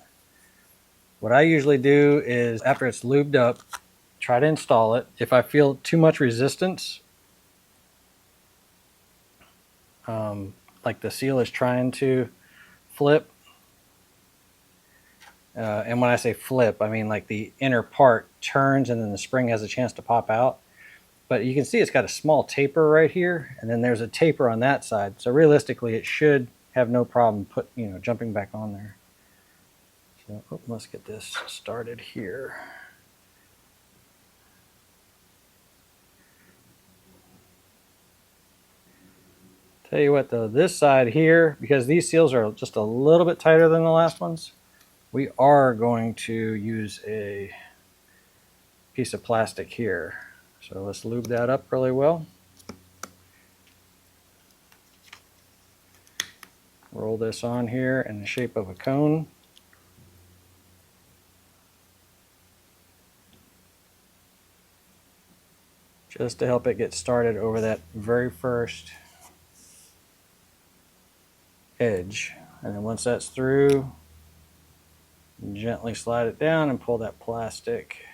What I usually do is, after it's lubed up, try to install it. If I feel too much resistance, like the seal is trying to flip, and when I say flip, I mean like the inner part turns and then the spring has a chance to pop out. But you can see it's got a small taper right here, and then there's a taper on that side. So realistically, it should have no problem jumping back on there. So let's get this started here. Tell you what though, this side here, because these seals are just a little bit tighter than the last ones, we are going to use a piece of plastic here. So let's lube that up really well. Roll this on here in the shape of a cone. Just to help it get started over that very first edge. And then once that's through, gently slide it down and pull that plastic.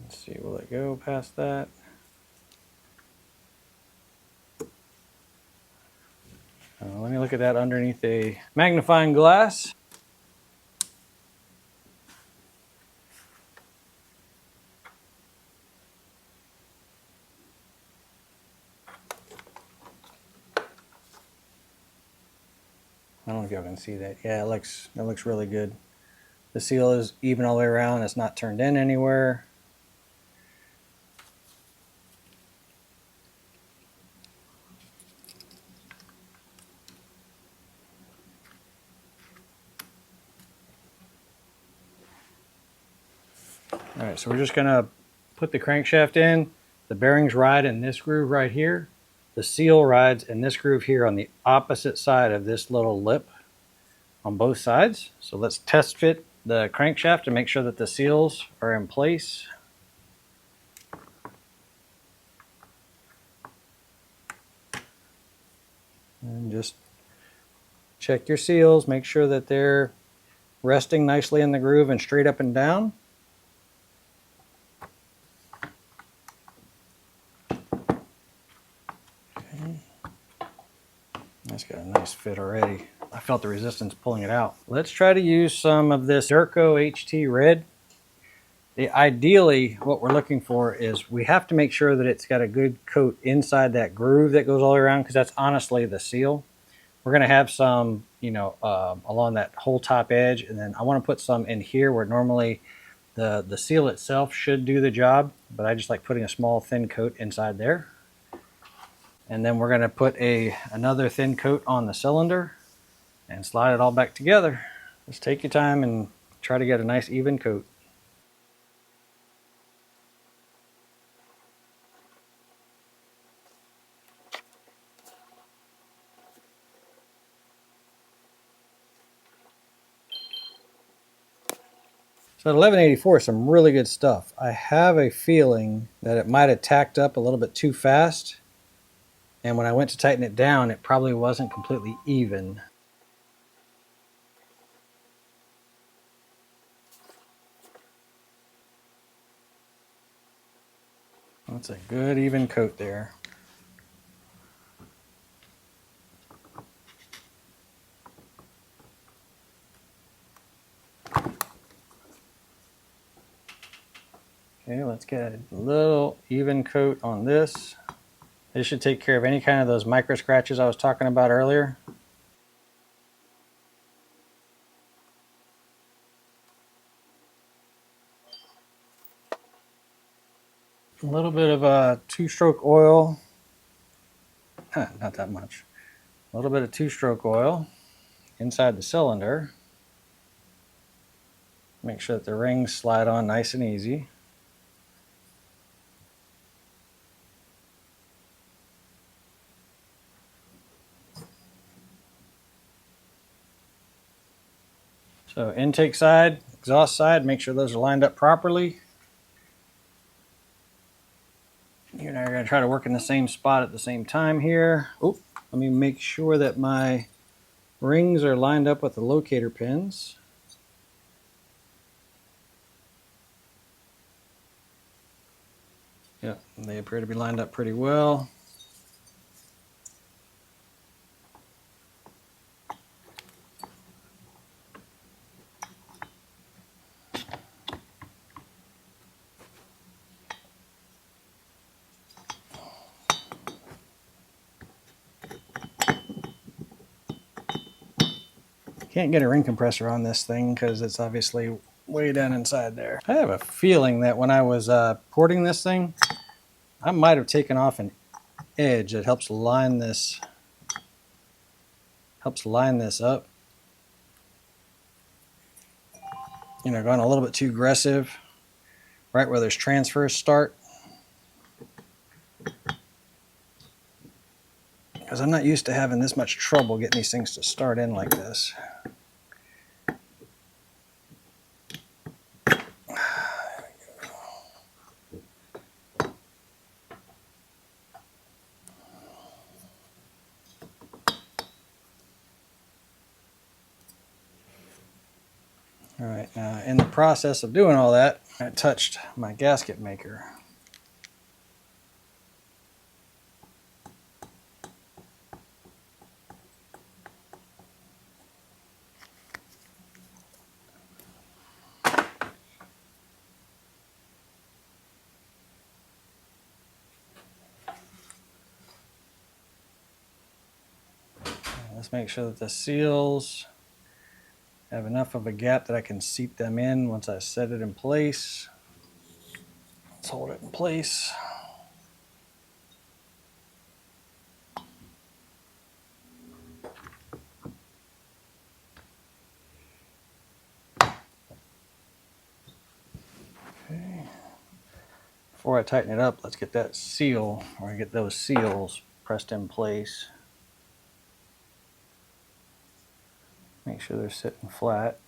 Let's see, will it go past that? Let me look at that underneath a magnifying glass. I don't know if y'all can see that. Yeah, it looks really good. The seal is even all the way around. It's not turned in anywhere. All right, so we're just gonna put the crankshaft in. The bearings ride in this groove right here. The seal rides in this groove here on the opposite side of this little lip on both sides. So let's test fit the crankshaft to make sure that the seals are in place. And just check your seals, make sure that they're resting nicely in the groove and straight up and down. That's got a nice fit already. I felt the resistance pulling it out. Let's try to use some of this Durco HT Red. Ideally, what we're looking for is we have to make sure that it's got a good coat inside that groove that goes all the way around, because that's honestly the seal. We're going to have some, along that whole top edge, and then I want to put some in here where normally The seal itself should do the job, but I just like putting a small thin coat inside there. And then we're going to put another thin coat on the cylinder and slide it all back together. Just take your time and try to get a nice even coat. So at 1184 is some really good stuff. I have a feeling that it might have tacked up a little bit too fast, and when I went to tighten it down, it probably wasn't completely even. That's a good even coat there. Okay, let's get a little even coat on this. This should take care of any kind of those micro scratches I was talking about earlier. A little bit of two-stroke oil. Not that much. A little bit of two-stroke oil inside the cylinder. Make sure that the rings slide on nice and easy. So intake side, exhaust side, make sure those are lined up properly. You and I are going to try to work in the same spot at the same time here. Oh, let me make sure that my rings are lined up with the locator pins. Yep, they appear to be lined up pretty well. Can't get a ring compressor on this thing because it's obviously way down inside there. I have a feeling that when I was porting this thing, I might have taken off an edge that helps line this up. You know, going a little bit too aggressive, right where those transfers start. Because I'm not used to having this much trouble getting these things to start in like this. All right, now in the process of doing all that, I touched my gasket maker. Let's make sure that the seals have enough of a gap that I can seat them in once I set it in place. Let's hold it in place. Okay. Before I tighten it up, let's get that seal, or get those seals pressed in place. Make sure they're sitting flat.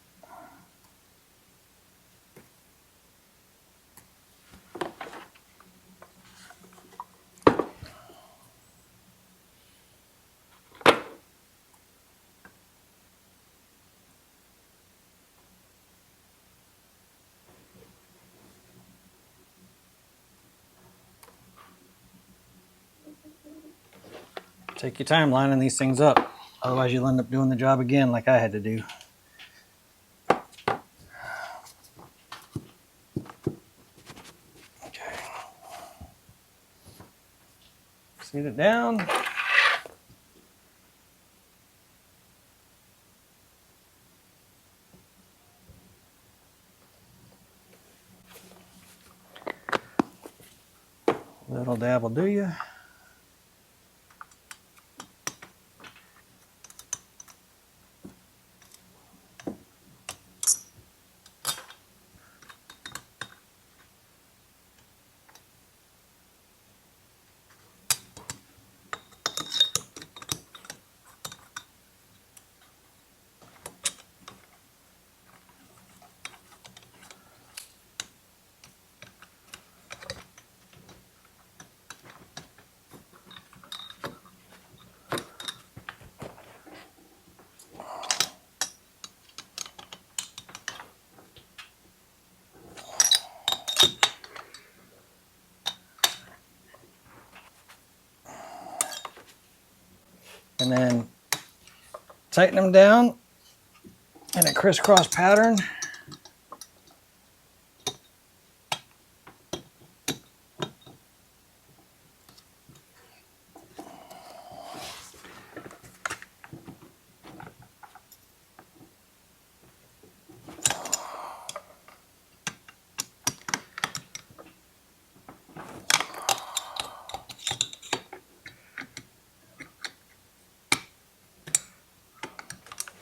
Take your time lining these things up. Otherwise you'll end up doing the job again like I had to do. Okay. Seat it down. Little dab will do you. And then tighten them down in a crisscross pattern.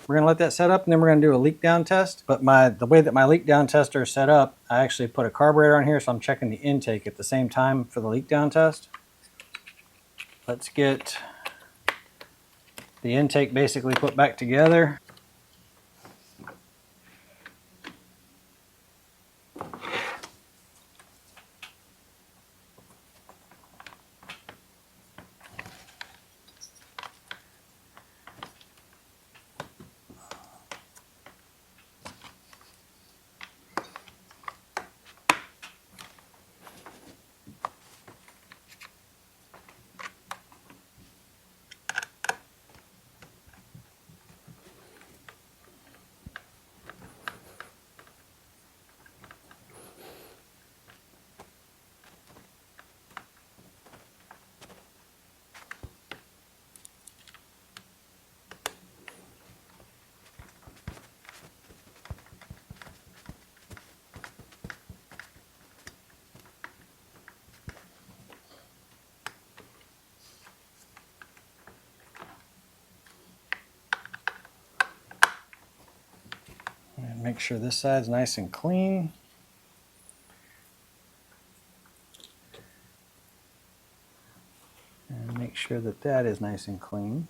We're going to let that set up, and then we're going to do a leak down test. But the way that my leak down tester is set up, I actually put a carburetor on here, so I'm checking the intake at the same time for the leak down test. Let's get the intake basically put back together. And make sure this side's nice and clean. And make sure that that is nice and clean.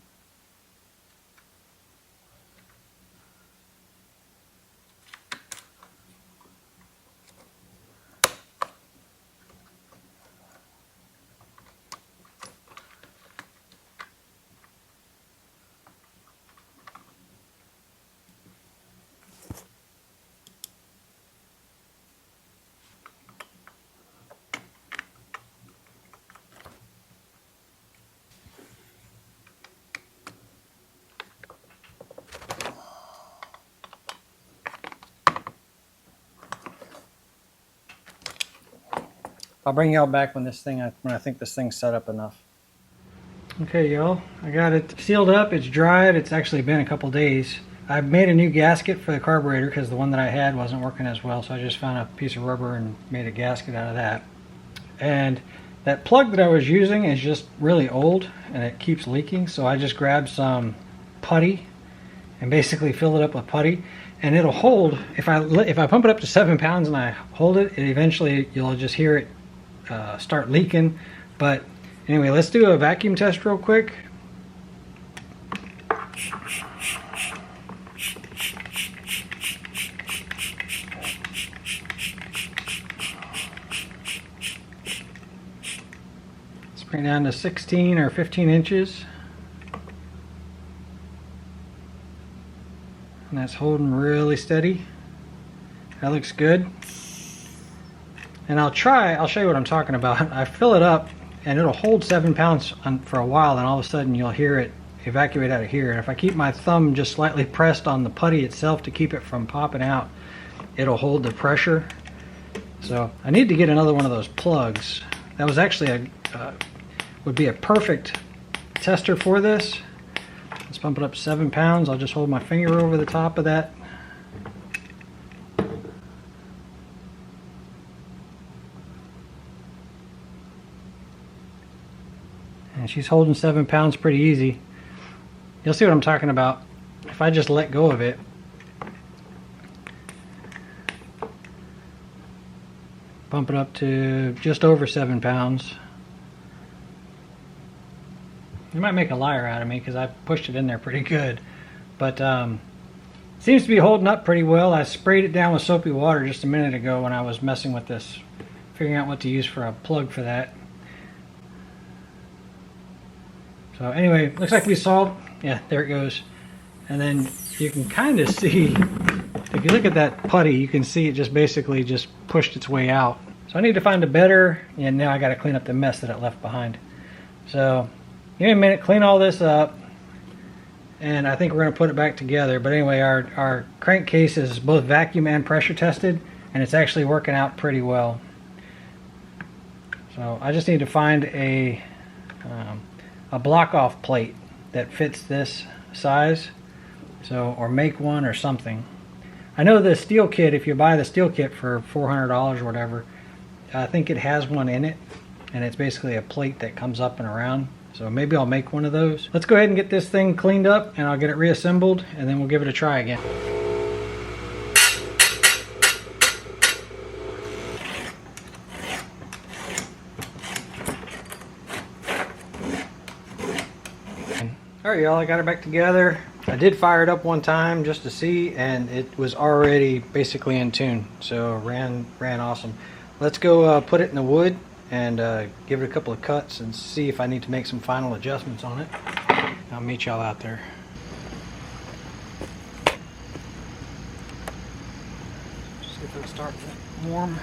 I'll bring y'all back when I think this thing's set up enough. Okay, y'all, I got it sealed up. It's dried. It's actually been a couple days. I made a new gasket for the carburetor because the one that I had wasn't working as well, so I just found a piece of rubber and made a gasket out of that. And that plug that I was using is just really old and it keeps leaking, so I just grabbed some putty and basically fill it up with putty, and it'll hold. If I pump it up to 7 pounds and I hold it, eventually you'll just hear it start leaking. But anyway, let's do a vacuum test real quick. Let's bring it down to 16 or 15 inches. And that's holding really steady. That looks good. And I'll show you what I'm talking about. I fill it up and it'll hold 7 pounds for a while, and all of a sudden you'll hear it evacuate out of here. And if I keep my thumb just slightly pressed on the putty itself to keep it from popping out, it'll hold the pressure. So I need to get another one of those plugs. That was actually would be a perfect tester for this. Let's pump it up to 7 pounds. I'll just hold my finger over the top of that. and she's holding 7 pounds pretty easy. You'll see what I'm talking about. If I just let go of it, bump it up to just over 7 pounds. You might make a liar out of me because I pushed it in there pretty good, but seems to be holding up pretty well. I sprayed it down with soapy water just a minute ago when I was messing with this, figuring out what to use for a plug for that. So anyway, looks like we solved. Yeah, there it goes. And then you can kind of see, if you look at that putty, you can see it just basically just pushed its way out. So I need to find a better, and now I got to clean up the mess that it left behind. So give me a minute, clean all this up, and I think we're going to put it back together. But anyway, our crankcase is both vacuum and pressure tested, and it's actually working out pretty well. So I just need to find a block off plate that fits this size, so, or make one or something. I know the steel kit, if you buy the steel kit for $400 or whatever, I think it has one in it, and it's basically a plate that comes up and around. So maybe I'll make one of those. Let's go ahead and get this thing cleaned up, and I'll get it reassembled, and then we'll give it a try again. Alright y'all, I got it back together. I did fire it up one time just to see, and it was already basically in tune, so ran awesome. Let's go put it in the wood and give it a couple of cuts and see if I need to make some final adjustments on it. I'll meet y'all out there. See if it'll start warm.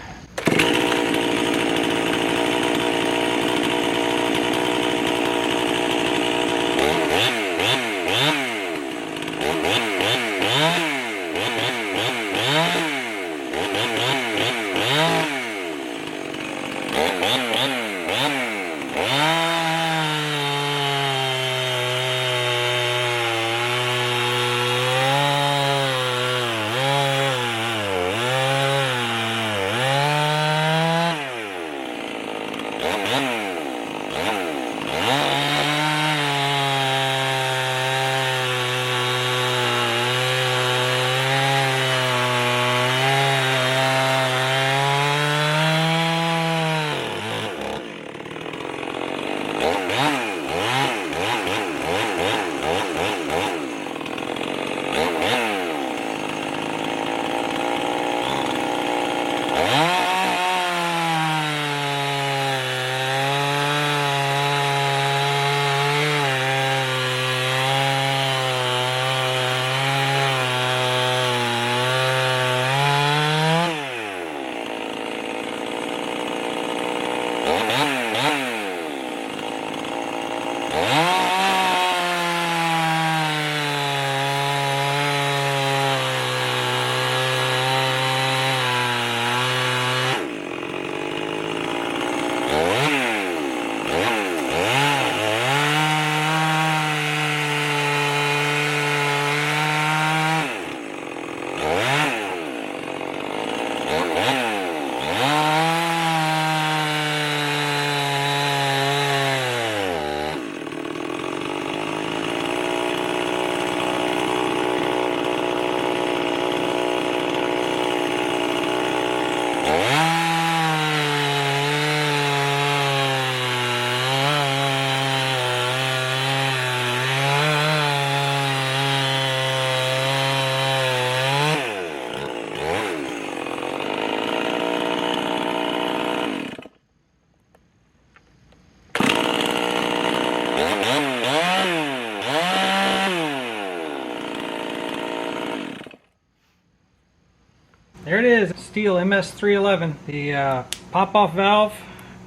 There it is, Stihl MS311. The pop-off valve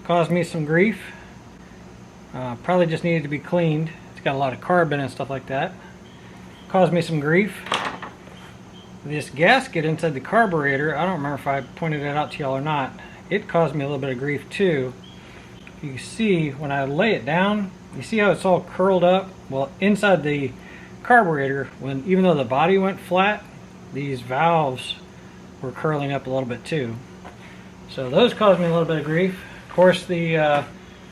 caused me some grief. Probably just needed to be cleaned. It's got a lot of carbon and stuff like that. Caused me some grief. This gasket inside the carburetor, I don't remember if I pointed it out to y'all or not. It caused me a little bit of grief too. You see, when I lay it down, you see how it's all curled up? Well, inside the carburetor, even though the body went flat, these valves were curling up a little bit too. So those caused me a little bit of grief. Of course, the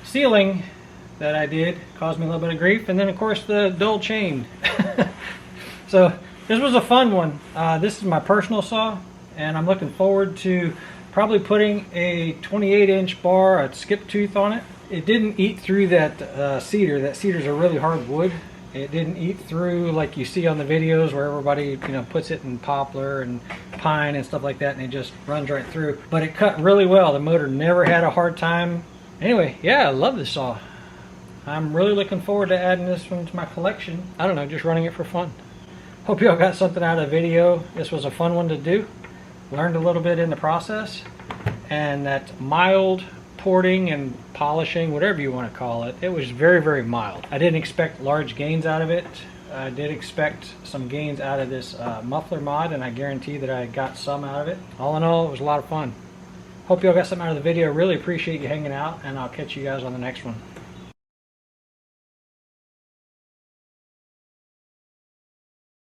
sealing that I did caused me a little bit of grief, and then of course the dull chain. So this was a fun one. This is my personal saw, and I'm looking forward to probably putting a 28-inch bar, a skip tooth on it. It didn't eat through that cedar. That cedar's a really hard wood. It didn't eat through like you see on the videos where everybody, you know, puts it in poplar and pine and stuff like that, and it just runs right through. But it cut really well. The motor never had a hard time. Anyway, yeah, I love this saw. I'm really looking forward to adding this one to my collection. I don't know, just running it for fun. Hope y'all got something out of the video. This was a fun one to do. Learned a little bit in the process, and that mild porting and polishing, whatever you want to call it, it was very, very mild. I didn't expect large gains out of it. I did expect some gains out of this muffler mod, and I guarantee that I got some out of it. All in all, it was a lot of fun. Hope y'all got something out of the video. Really appreciate you hanging out, and I'll catch you guys on the next one.